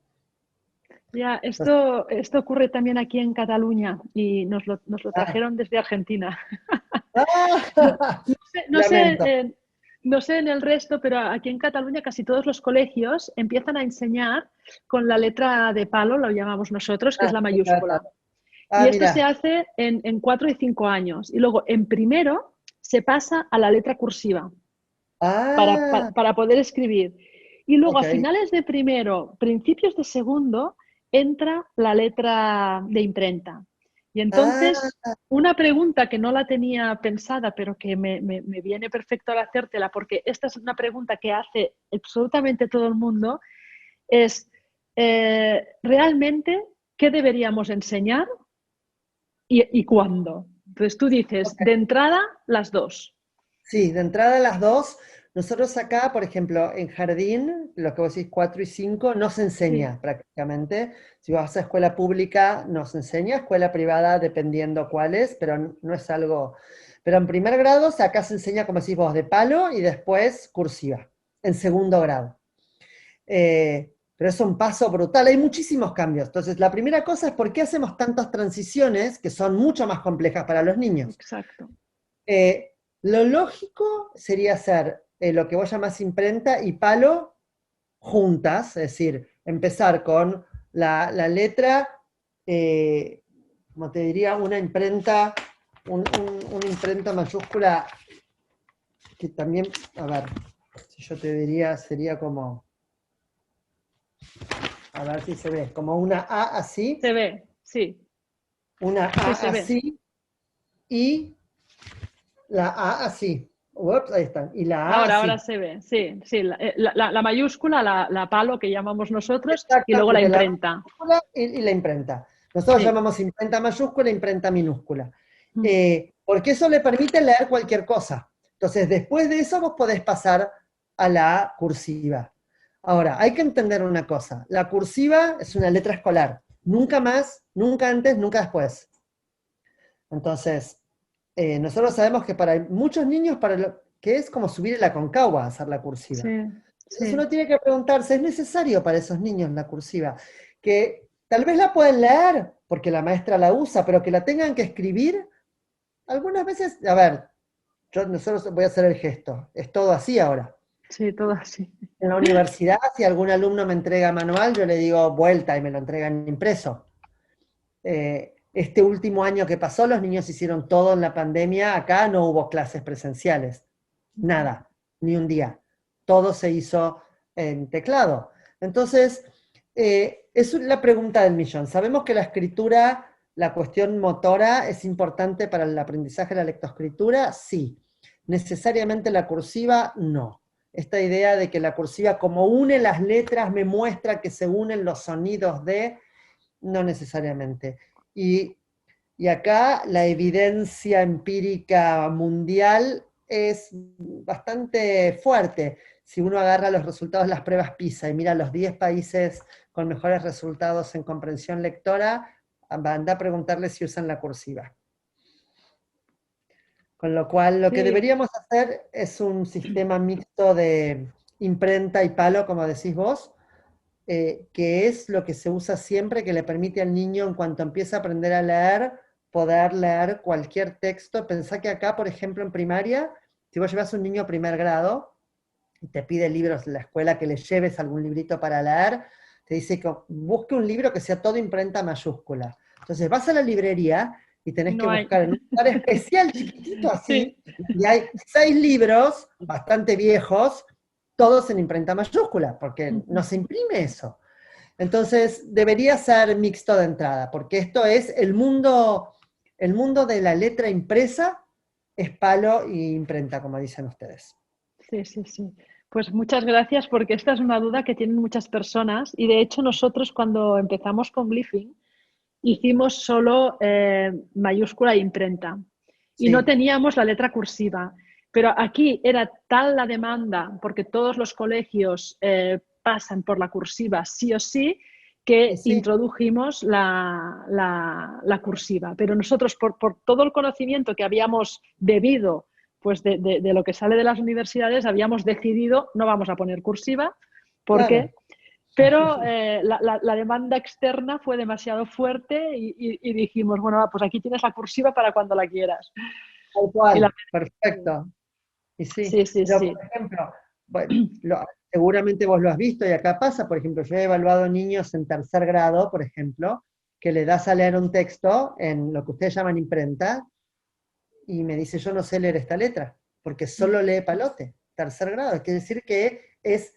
Speaker 2: Ya, esto ocurre también aquí en Cataluña y nos lo trajeron desde Argentina. No sé en el resto, pero aquí en Cataluña casi todos los colegios empiezan a enseñar con la letra de palo, lo llamamos nosotros, que es la mayúscula. Y esto se hace en 4 y 5 años. Y luego en primero se pasa a la letra cursiva para poder escribir. Y luego a finales de primero, principios de segundo, entra la letra de imprenta. Y entonces, una pregunta que no la tenía pensada, pero que me viene perfecto al hacértela, porque esta es una pregunta que hace absolutamente todo el mundo, es ¿realmente qué deberíamos enseñar y cuándo? Entonces tú dices, de entrada, las dos.
Speaker 3: Sí, de entrada las dos. Nosotros acá, por ejemplo, en jardín, lo que vos decís 4 y 5, no se enseña prácticamente. Si vas a escuela pública, no se enseña, escuela privada dependiendo cuál es, pero no es algo... Pero en primer grado, acá se enseña, como decís vos, de palo y después cursiva, en segundo grado. Pero es un paso brutal, hay muchísimos cambios. Entonces, la primera cosa es por qué hacemos tantas transiciones que son mucho más complejas para los niños.
Speaker 2: Exacto.
Speaker 3: Lo lógico sería hacer lo que vos llamás imprenta y palo juntas, es decir, empezar con la letra, como te diría, una imprenta mayúscula, que también, a ver, si yo te diría, sería como, a ver si se ve, como una A así.
Speaker 2: Se ve, sí.
Speaker 3: Una A así, y la A así. Ups, ahí están. Y la A
Speaker 2: ahora se ve, sí. La mayúscula, la palo que llamamos nosotros, y luego la imprenta.
Speaker 3: Y la imprenta. Nosotros llamamos imprenta mayúscula e imprenta minúscula. Porque eso le permite leer cualquier cosa. Entonces, después de eso vos podés pasar a la cursiva. Ahora, hay que entender una cosa. La cursiva es una letra escolar. Nunca más, nunca antes, nunca después. Entonces, nosotros sabemos que para muchos niños, que es como subir la Aconcagua hacer la cursiva. Entonces uno tiene que preguntarse, ¿es necesario para esos niños la cursiva? Que tal vez la pueden leer, porque la maestra la usa, pero que la tengan que escribir, algunas veces, a ver, nosotros voy a hacer el gesto, es todo así ahora.
Speaker 2: Sí, todo así.
Speaker 3: En la universidad, si algún alumno me entrega manual, yo le digo vuelta y me lo entregan impreso. Este último año que pasó, los niños hicieron todo en la pandemia, acá no hubo clases presenciales, nada, ni un día. Todo se hizo en teclado. Entonces, es la pregunta del millón. Sabemos que la escritura, la cuestión motora, es importante para el aprendizaje de la lectoescritura, sí. Necesariamente la cursiva, no. Esta idea de que la cursiva, como une las letras, me muestra que se unen los sonidos de, no necesariamente. Y acá la evidencia empírica mundial es bastante fuerte. si uno agarra los resultados de las pruebas PISA y mira los 10 países con mejores resultados en comprensión lectora, anda a preguntarle si usan la cursiva. Con lo cual, lo que deberíamos hacer es un sistema mixto de imprenta y palo, como decís vos, que es lo que se usa siempre, que le permite al niño, en cuanto empieza a aprender a leer, poder leer cualquier texto. Pensá que acá, por ejemplo, en primaria, si vos llevas a un niño a primer grado, y te pide libros en la escuela que le lleves algún librito para leer, te dice que busque un libro que sea todo imprenta mayúscula. Entonces vas a la librería y tenés que buscar en un lugar especial chiquitito así, y hay 6 libros bastante viejos, todos en imprenta mayúscula, porque no se imprime eso. Entonces debería ser mixto de entrada, porque esto es el mundo de la letra impresa, es palo y imprenta, como dicen ustedes.
Speaker 2: Sí, sí, sí. Pues muchas gracias, porque esta es una duda que tienen muchas personas, y de hecho nosotros cuando empezamos con Glyphing hicimos solo mayúscula e imprenta y no teníamos la letra cursiva, pero aquí era tal la demanda, porque todos los colegios pasan por la cursiva sí o sí, que introdujimos la cursiva. Pero nosotros, por todo el conocimiento que habíamos bebido pues de lo que sale de las universidades, habíamos decidido no vamos a poner cursiva, porque... Claro. Pero la demanda externa fue demasiado fuerte y dijimos, bueno, pues aquí tienes la cursiva para cuando la quieras.
Speaker 3: Tal cual, perfecto. Y sí, pero, por ejemplo, bueno, seguramente vos lo has visto y acá pasa, por ejemplo, yo he evaluado niños en tercer grado, por ejemplo, que le das a leer un texto en lo que ustedes llaman imprenta, y me dice, yo no sé leer esta letra, porque solo lee palote, tercer grado. Quiere decir que es...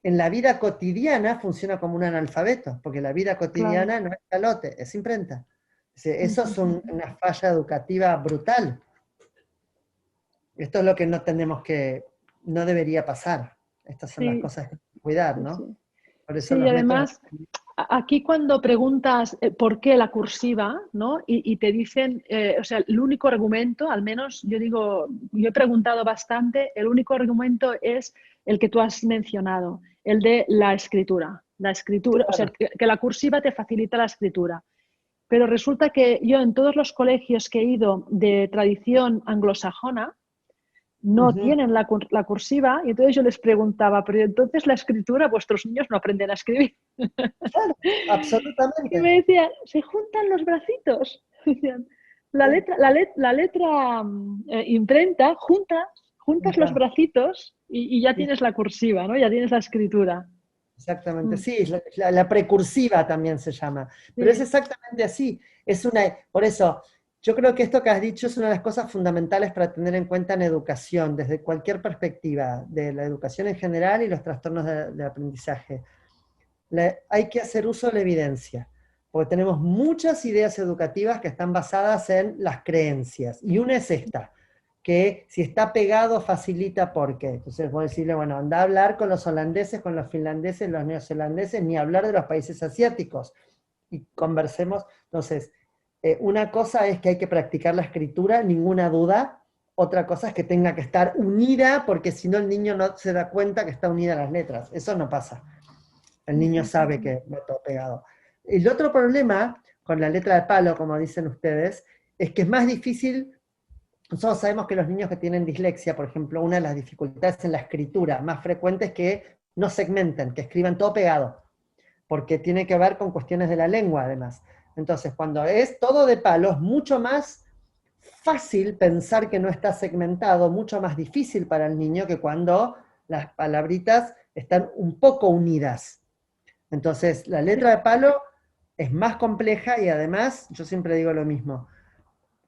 Speaker 3: en la vida cotidiana funciona como un analfabeto, porque la vida cotidiana no es palote, es imprenta. Eso es una falla educativa brutal. Esto es lo que no debería pasar. Estas son las cosas que hay que cuidar, ¿no? Por eso
Speaker 2: y además, aquí cuando preguntas por qué la cursiva, ¿no? Y te dicen, o sea, el único argumento, al menos yo he preguntado bastante, el único argumento es el que tú has mencionado, el de la escritura. La escritura, o sea, que la cursiva te facilita la escritura. Pero resulta que yo en todos los colegios que he ido de tradición anglosajona, no tienen la cursiva, y entonces yo les preguntaba, pero entonces la escritura, vuestros niños no aprenden a escribir.
Speaker 3: Claro, absolutamente.
Speaker 2: Y me decían, se juntan los bracitos. Decían, la letra imprenta, juntas los bracitos y ya tienes la cursiva, ¿no? Ya tienes la escritura.
Speaker 3: Exactamente, sí, la precursiva también se llama. Pero es exactamente así. Por eso, yo creo que esto que has dicho es una de las cosas fundamentales para tener en cuenta en educación, desde cualquier perspectiva, de la educación en general y los trastornos de aprendizaje. Hay que hacer uso de la evidencia, porque tenemos muchas ideas educativas que están basadas en las creencias, y una es esta, que si está pegado facilita por qué. Entonces voy a decirle, bueno, anda a hablar con los holandeses, con los finlandeses, los neozelandeses, ni hablar de los países asiáticos, y conversemos. Entonces, una cosa es que hay que practicar la escritura, ninguna duda. Otra cosa es que tenga que estar unida, porque si no el niño no se da cuenta que está unida a las letras. Eso no pasa. El niño sabe que va todo pegado. El otro problema con la letra de palo, como dicen ustedes, es que es más difícil. Nosotros sabemos que los niños que tienen dislexia, por ejemplo, una de las dificultades en la escritura más frecuentes es que no segmenten, que escriban todo pegado, porque tiene que ver con cuestiones de la lengua, además. Entonces, cuando es todo de palo, es mucho más fácil pensar que no está segmentado, mucho más difícil para el niño que cuando las palabritas están un poco unidas. Entonces, la letra de palo es más compleja y además, yo siempre digo lo mismo,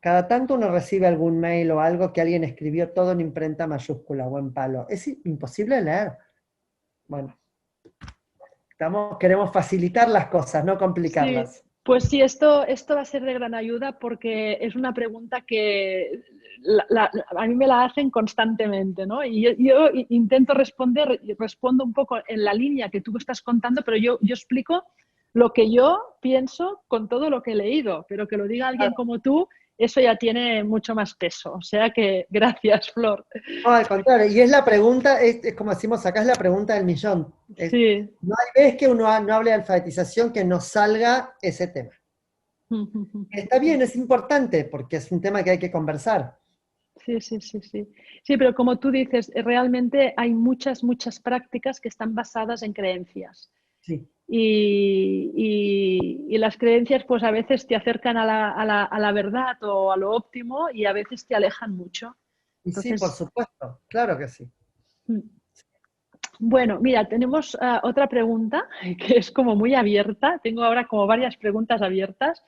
Speaker 3: cada tanto uno recibe algún mail o algo que alguien escribió todo en imprenta mayúscula o en palo. Es imposible leer. Bueno, queremos facilitar las cosas, no complicarlas.
Speaker 2: Sí, pues sí, esto va a ser de gran ayuda, porque es una pregunta que a mí me la hacen constantemente, ¿no? Y yo intento respondo un poco en la línea que tú estás contando, pero yo explico lo que yo pienso con todo lo que he leído, pero que lo diga alguien como tú eso ya tiene mucho más peso. O sea que gracias, Flor.
Speaker 3: No, al contrario, y es la pregunta, es como decimos acá, es la pregunta del millón.
Speaker 2: Sí.
Speaker 3: No hay vez que uno no hable de alfabetización que no salga ese tema. Está bien, es importante, porque es un tema que hay que conversar.
Speaker 2: Sí, sí, sí, sí. Sí, pero como tú dices, realmente hay muchas, muchas prácticas que están basadas en creencias.
Speaker 3: Sí.
Speaker 2: Y las creencias pues a veces te acercan a la verdad o a lo óptimo y a veces te alejan mucho.
Speaker 3: Y sí, por
Speaker 2: Entonces,
Speaker 3: supuesto, claro que sí.
Speaker 2: mm, bueno, mira, tenemos otra pregunta que es como muy abierta. Tengo ahora como varias preguntas abiertas,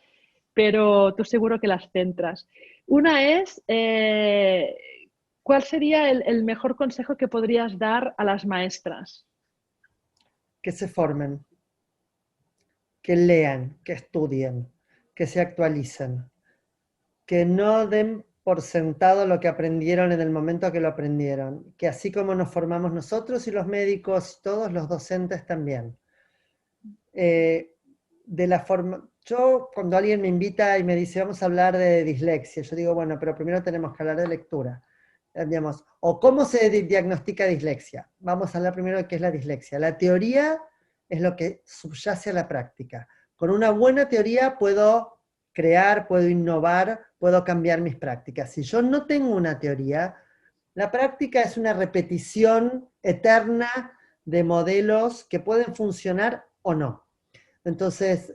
Speaker 2: pero tú seguro que las centras. Una es, ¿cuál sería el mejor consejo que podrías dar a las maestras?
Speaker 3: Que se formen, que lean, que estudien, que se actualicen, que no den por sentado lo que aprendieron en el momento que lo aprendieron, que así como nos formamos nosotros y los médicos, todos los docentes también. De la forma, yo cuando alguien me invita y me dice vamos a hablar de dislexia, yo digo, bueno, pero primero tenemos que hablar de lectura. Digamos, o cómo se diagnostica dislexia. Vamos a hablar primero de qué es la dislexia. La teoría es lo que subyace a la práctica. Con una buena teoría puedo crear, puedo innovar, puedo cambiar mis prácticas. Si yo no tengo una teoría, la práctica es una repetición eterna de modelos que pueden funcionar o no. Entonces,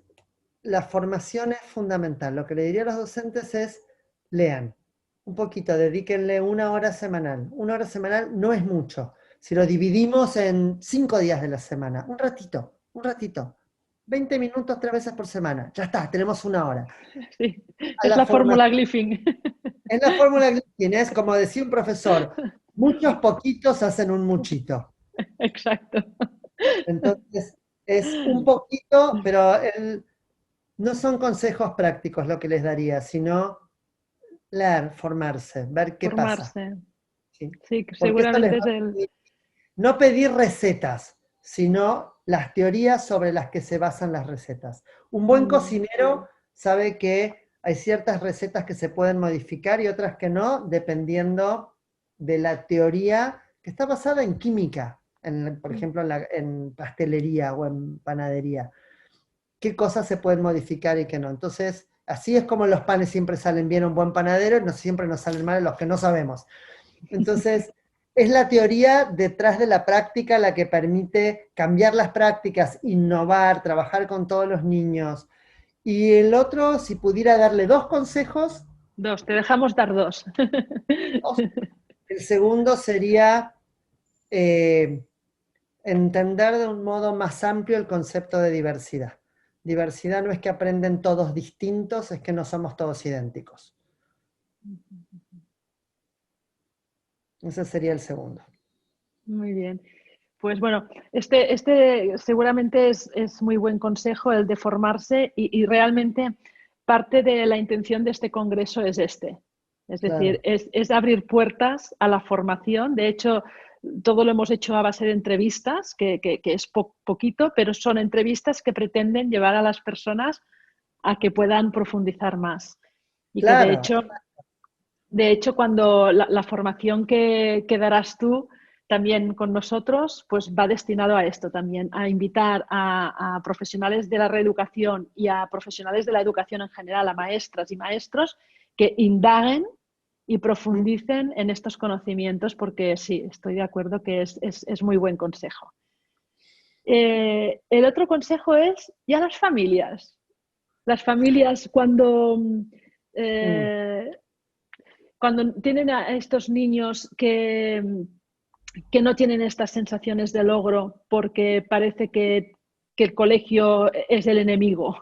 Speaker 3: la formación es fundamental. Lo que le diría a los docentes es, lean un poquito, dedíquenle 1 hora semanal. 1 hora semanal no es mucho. Si lo dividimos en 5 días de la semana, un ratito. 20 minutos 3 veces por semana. Ya está, tenemos 1 hora.
Speaker 2: Sí,
Speaker 3: A
Speaker 2: es
Speaker 3: la
Speaker 2: la fórmula
Speaker 3: formación,
Speaker 2: Gliffing.
Speaker 3: es la fórmula Glycine, es como decía un profesor, muchos poquitos hacen un muchito.
Speaker 2: Exacto.
Speaker 3: Entonces, es un poquito, pero no son consejos prácticos lo que les daría, sino leer, formarse, ver qué pasa.
Speaker 2: Formarse.
Speaker 3: ¿Sí?
Speaker 2: Sí, que
Speaker 3: Porque esto les
Speaker 2: seguramente
Speaker 3: va
Speaker 2: es
Speaker 3: a
Speaker 2: el...
Speaker 3: permitir no pedir recetas, sino las teorías sobre las que se basan las recetas. Un buen cocinero sabe que hay ciertas recetas que se pueden modificar y otras que no, dependiendo de la teoría que está basada en química, por ejemplo, en pastelería o en panadería. Qué cosas se pueden modificar y qué no. Entonces, así es como los panes siempre salen bien a un buen panadero y siempre nos salen mal a los que no sabemos. Entonces, es la teoría detrás de la práctica la que permite cambiar las prácticas, innovar, trabajar con todos los niños. Y el otro, si pudiera darle 2 consejos,
Speaker 2: Dos, te dejamos dar dos.
Speaker 3: dos. El segundo sería entender de un modo más amplio el concepto de diversidad. Diversidad no es que aprenden todos distintos, es que no somos todos idénticos. Ese sería el segundo.
Speaker 2: Muy bien. Pues bueno, este seguramente es muy buen consejo, el de formarse y realmente parte de la intención de este congreso es este. Es decir,
Speaker 3: Claro.
Speaker 2: es abrir puertas a la formación. De hecho, todo lo hemos hecho a base de entrevistas, que es poquito, pero son entrevistas que pretenden llevar a las personas a que puedan profundizar más. Y que
Speaker 3: Claro.
Speaker 2: de hecho cuando la formación que darás tú también con nosotros, pues va destinado a esto también, a invitar a profesionales de la reeducación y a profesionales de la educación en general, a maestras y maestros, que indaguen y profundicen en estos conocimientos, porque sí, estoy de acuerdo que es muy buen consejo. El otro consejo es ya las familias. Las familias eh, cuando tienen a estos niños que no tienen estas sensaciones de logro porque parece que el colegio es el enemigo.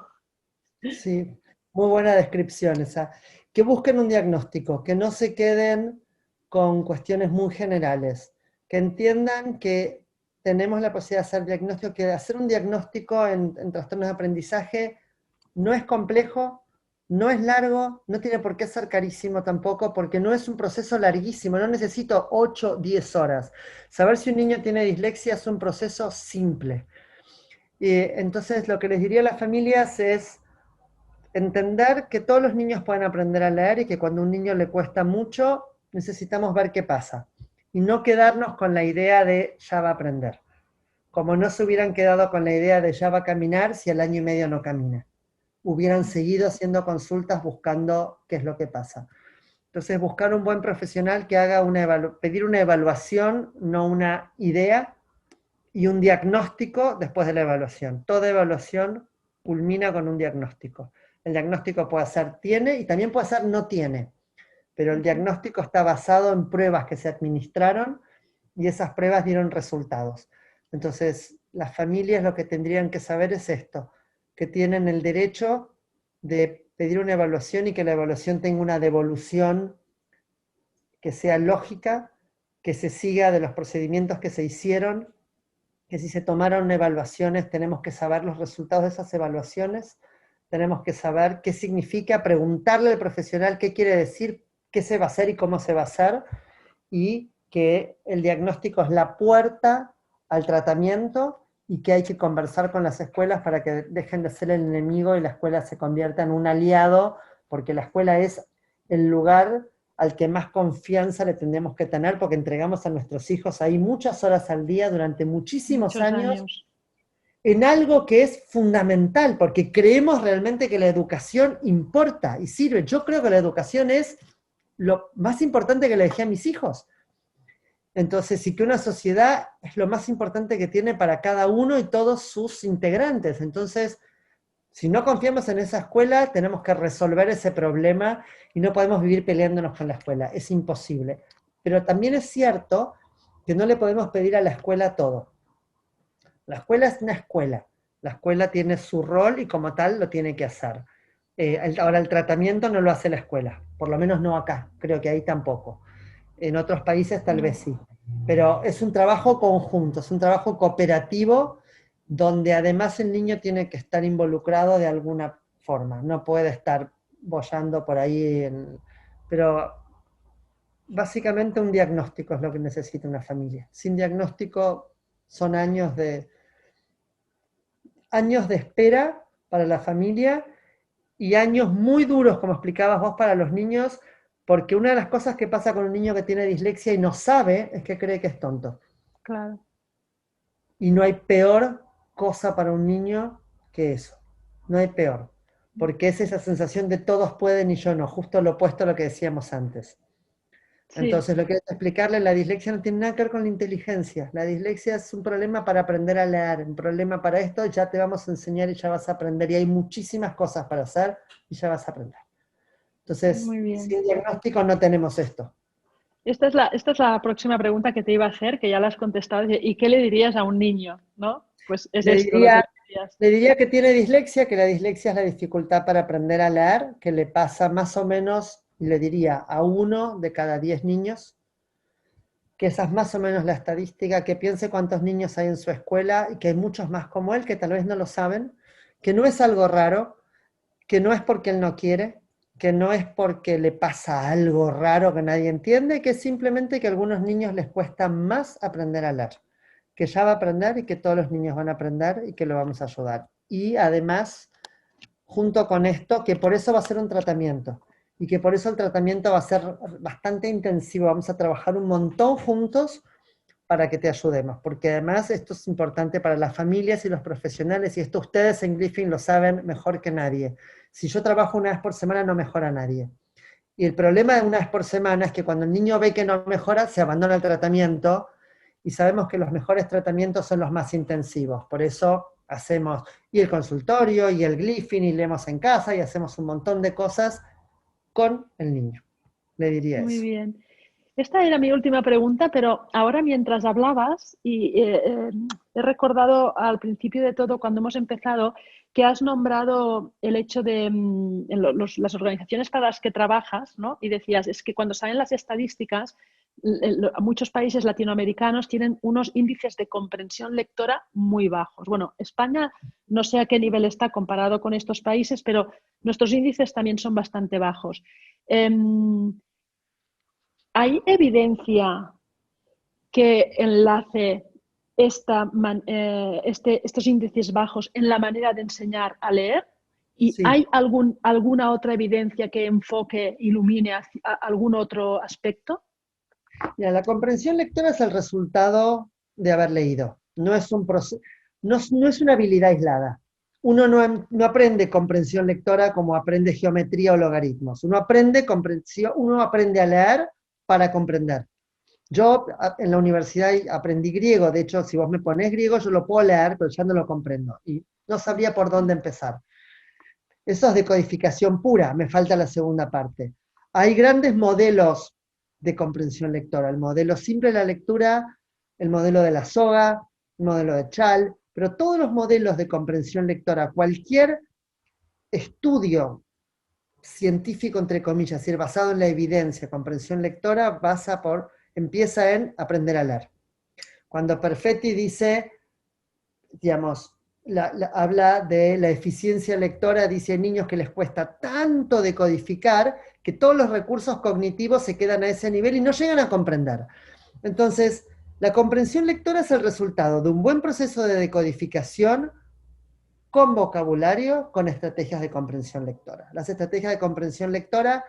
Speaker 3: Sí, muy buena descripción esa. Que busquen un diagnóstico, que no se queden con cuestiones muy generales, que entiendan que tenemos la posibilidad de hacer diagnóstico, que hacer un diagnóstico en trastornos de aprendizaje no es complejo, no es largo, no tiene por qué ser carísimo tampoco, porque no es un proceso larguísimo, no necesito 8, 10 horas. Saber si un niño tiene dislexia es un proceso simple. Entonces, lo que les diría a las familias es entender que todos los niños pueden aprender a leer y que cuando a un niño le cuesta mucho, necesitamos ver qué pasa. Y no quedarnos con la idea de ya va a aprender. Como no se hubieran quedado con la idea de ya va a caminar si al año y medio no camina. Hubieran seguido haciendo consultas buscando qué es lo que pasa. Entonces, buscar un buen profesional que haga pedir una evaluación, no una idea, y un diagnóstico después de la evaluación. Toda evaluación culmina con un diagnóstico. El diagnóstico puede ser tiene y también puede ser no tiene, pero el diagnóstico está basado en pruebas que se administraron y esas pruebas dieron resultados. Entonces, las familias lo que tendrían que saber es esto, que tienen el derecho de pedir una evaluación y que la evaluación tenga una devolución que sea lógica, que se siga de los procedimientos que se hicieron, que si se tomaron evaluaciones tenemos que saber los resultados de esas evaluaciones, tenemos que saber qué significa, preguntarle al profesional qué quiere decir, qué se va a hacer y cómo se va a hacer, y que el diagnóstico es la puerta al tratamiento y que hay que conversar con las escuelas para que dejen de ser el enemigo y la escuela se convierta en un aliado, porque la escuela es el lugar al que más confianza le tendremos que tener, porque entregamos a nuestros hijos ahí muchas horas al día durante muchísimos años en algo que es fundamental, porque creemos realmente que la educación importa y sirve. Yo creo que la educación es lo más importante que le dejé a mis hijos. Entonces, sí que una sociedad es lo más importante que tiene para cada uno y todos sus integrantes. Entonces, si no confiamos en esa escuela, tenemos que resolver ese problema y no podemos vivir peleándonos con la escuela. Es imposible. Pero también es cierto que no le podemos pedir a la escuela todo. La escuela es una escuela. La escuela tiene su rol y como tal lo tiene que hacer. Ahora, el tratamiento no lo hace la escuela, por lo menos no acá, creo que ahí tampoco. En otros países tal vez sí. Pero es un trabajo conjunto, es un trabajo cooperativo donde además el niño tiene que estar involucrado de alguna forma. No puede estar boyando por ahí. Pero básicamente un diagnóstico es lo que necesita una familia. Sin diagnóstico son años de espera para la familia y años muy duros, como explicabas vos, para los niños, porque una de las cosas que pasa con un niño que tiene dislexia y no sabe es que cree que es tonto.
Speaker 2: Claro.
Speaker 3: Y no hay peor cosa para un niño que eso. No hay peor. Porque es esa sensación de todos pueden y yo no, justo lo opuesto a lo que decíamos antes.
Speaker 2: Sí.
Speaker 3: Entonces, lo que hay que explicarle, la dislexia no tiene nada que ver con la inteligencia. La dislexia es un problema para aprender a leer, un problema para esto, ya te vamos a enseñar y ya vas a aprender. Y hay muchísimas cosas para hacer y ya vas a aprender. Entonces,
Speaker 2: Muy bien.
Speaker 3: sin diagnóstico no tenemos esto.
Speaker 2: Esta es la próxima pregunta que te iba a hacer, que ya la has contestado. ¿Y qué le dirías a un niño? ¿No? Pues es
Speaker 3: Le
Speaker 2: esto
Speaker 3: diría,
Speaker 2: lo que dirías.
Speaker 3: le diría que tiene dislexia, que la dislexia es la dificultad para aprender a leer, que le pasa más o menos, le diría, a 1 de cada 10 niños, que esa es más o menos la estadística, que piense cuántos niños hay en su escuela y que hay muchos más como él que tal vez no lo saben, que no es algo raro, que no es porque él no quiere, que no es porque le pasa algo raro que nadie entiende, que es simplemente que a algunos niños les cuesta más aprender a leer, que ya va a aprender y que todos los niños van a aprender y que lo vamos a ayudar. Y además, junto con esto, que por eso va a ser un tratamiento, y que por eso el tratamiento va a ser bastante intensivo, vamos a trabajar un montón juntos para que te ayudemos, porque además esto es importante para las familias y los profesionales, y esto ustedes en Griffin lo saben mejor que nadie. Si yo trabajo una vez por semana no mejora a nadie. Y el problema de una vez por semana es que cuando el niño ve que no mejora, se abandona el tratamiento, y sabemos que los mejores tratamientos son los más intensivos, por eso hacemos y el consultorio, y el Griffin, y leemos en casa, y hacemos un montón de cosas con el niño. Le diría
Speaker 2: Muy
Speaker 3: eso.
Speaker 2: bien. Esta era mi última pregunta, pero ahora mientras hablabas, y he recordado al principio de todo, cuando hemos empezado, que has nombrado el hecho de las organizaciones para las que trabajas, ¿no? Y decías, es que cuando salen las estadísticas, muchos países latinoamericanos tienen unos índices de comprensión lectora muy bajos. Bueno, España no sé a qué nivel está comparado con estos países, pero nuestros índices también son bastante bajos. ¿Hay evidencia que enlace estos índices bajos en la manera de enseñar a leer? ¿Y
Speaker 3: Sí.
Speaker 2: hay alguna otra evidencia que enfoque, ilumine algún otro aspecto?
Speaker 3: Mira, la comprensión lectora es el resultado de haber leído. No es un no es una habilidad aislada. Uno no aprende comprensión lectora como aprende geometría o logaritmos. Uno aprende uno aprende a leer para comprender. Yo en la universidad aprendí griego, de hecho, si vos me ponés griego, yo lo puedo leer, pero ya no lo comprendo. Y no sabría por dónde empezar. Eso es decodificación pura, me falta la segunda parte. Hay grandes modelos de comprensión lectora, el modelo simple de la lectura, el modelo de la soga, el modelo de Chal, pero todos los modelos de comprensión lectora, cualquier estudio científico, entre comillas, es decir, basado en la evidencia, comprensión lectora, empieza en aprender a leer. Cuando Perfetti dice, digamos, habla de la eficiencia lectora, dice niños que les cuesta tanto decodificar que todos los recursos cognitivos se quedan a ese nivel y no llegan a comprender. Entonces, la comprensión lectora es el resultado de un buen proceso de decodificación con vocabulario, con estrategias de comprensión lectora. Las estrategias de comprensión lectora,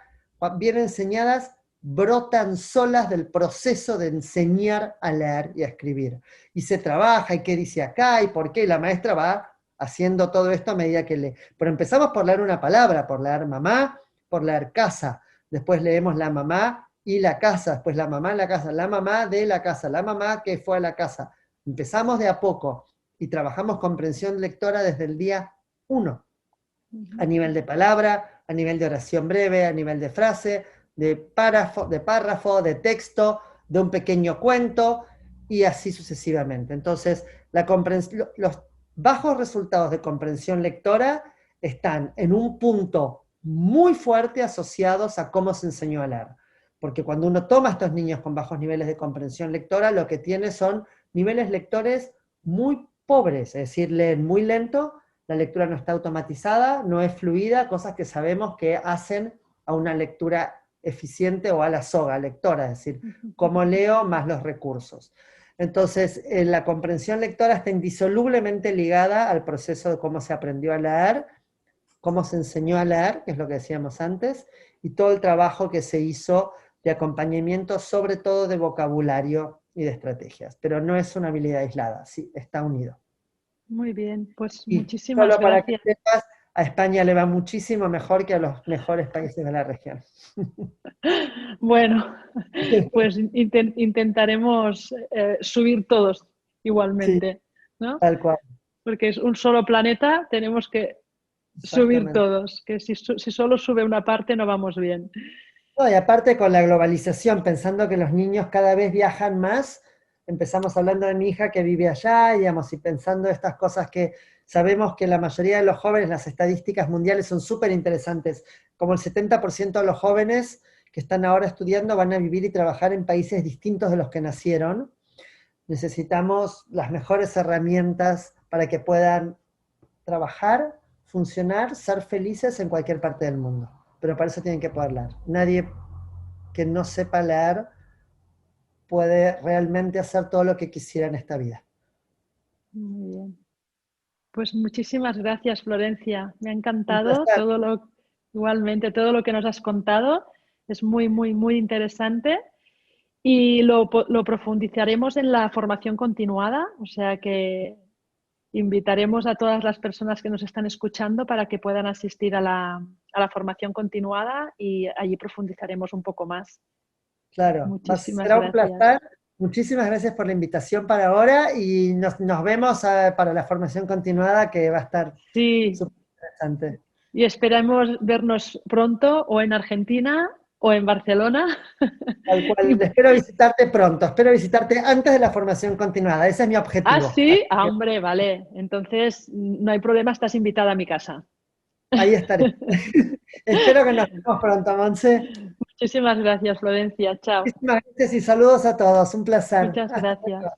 Speaker 3: bien enseñadas, brotan solas del proceso de enseñar a leer y a escribir. Y se trabaja, y qué dice acá, y por qué, y la maestra va haciendo todo esto a medida que lee. Pero empezamos por leer una palabra, por leer mamá, por leer casa. Después leemos la mamá y la casa, después la mamá en la casa, la mamá de la casa, la mamá que fue a la casa. Empezamos de a poco y trabajamos comprensión lectora desde el día 1, a nivel de palabra, a nivel de oración breve, a nivel de frase, de párrafo, de texto, de un pequeño cuento, y así sucesivamente. Entonces, los bajos resultados de comprensión lectora están en un punto muy fuerte asociados a cómo se enseñó a leer. Porque cuando uno toma a estos niños con bajos niveles de comprensión lectora, lo que tiene son niveles lectores muy pobres, es decir, leen muy lento, la lectura no está automatizada, no es fluida, cosas que sabemos que hacen a una lectura eficiente o a la soga lectora, es decir, cómo leo más los recursos. Entonces, la comprensión lectora está indisolublemente ligada al proceso de cómo se aprendió a leer, cómo se enseñó a leer, que es lo que decíamos antes, y todo el trabajo que se hizo de acompañamiento, sobre todo de vocabulario y de estrategias. Pero no es una habilidad aislada, sí, está unido.
Speaker 2: Muy bien, pues
Speaker 3: Y
Speaker 2: muchísimas
Speaker 3: solo para que
Speaker 2: gracias.
Speaker 3: sepas, a España le va muchísimo mejor que a los mejores países de la región.
Speaker 2: Bueno, pues intentaremos subir todos
Speaker 3: Sí,
Speaker 2: igualmente, ¿no?
Speaker 3: tal cual.
Speaker 2: Porque es un solo planeta, tenemos que subir
Speaker 3: Exactamente.
Speaker 2: todos, que si solo sube una parte no vamos bien.
Speaker 3: No, y aparte con la globalización, pensando que los niños cada vez viajan más, empezamos hablando de mi hija que vive allá, digamos, y pensando estas cosas que sabemos que la mayoría de los jóvenes, las estadísticas mundiales son súper interesantes, como el 70% de los jóvenes que están ahora estudiando van a vivir y trabajar en países distintos de los que nacieron. Necesitamos las mejores herramientas para que puedan trabajar, funcionar, ser felices en cualquier parte del mundo. Pero para eso tienen que poder leer. Nadie que no sepa leer puede realmente hacer todo lo que quisiera en esta vida.
Speaker 2: Muy bien. Pues muchísimas gracias, Florencia. Me ha
Speaker 3: Un
Speaker 2: encantado
Speaker 3: placer.
Speaker 2: igualmente todo lo que nos has contado. Es muy, muy, muy interesante. Y lo profundizaremos en la formación continuada, o sea que invitaremos a todas las personas que nos están escuchando para que puedan asistir a la formación continuada y allí profundizaremos un poco más.
Speaker 3: Claro,
Speaker 2: Muchísimas
Speaker 3: será un
Speaker 2: gracias.
Speaker 3: placer. Muchísimas gracias por la invitación para ahora y nos vemos para la formación continuada que va a estar
Speaker 2: Sí,
Speaker 3: súper interesante.
Speaker 2: y esperamos vernos pronto o en Argentina o en Barcelona.
Speaker 3: Tal
Speaker 2: Y-
Speaker 3: cual, espero visitarte pronto, espero visitarte antes de la formación continuada, ese es mi
Speaker 2: ah,
Speaker 3: objetivo. Así
Speaker 2: sí,
Speaker 3: que
Speaker 2: hombre, vale. Entonces no hay problema, estás invitada a mi casa.
Speaker 3: ahí estaré. Espero que nos vemos pronto, Monse.
Speaker 2: Muchísimas gracias, Florencia. Chao.
Speaker 3: Muchísimas gracias y saludos a todos, un placer.
Speaker 2: Muchas
Speaker 3: Hasta
Speaker 2: gracias.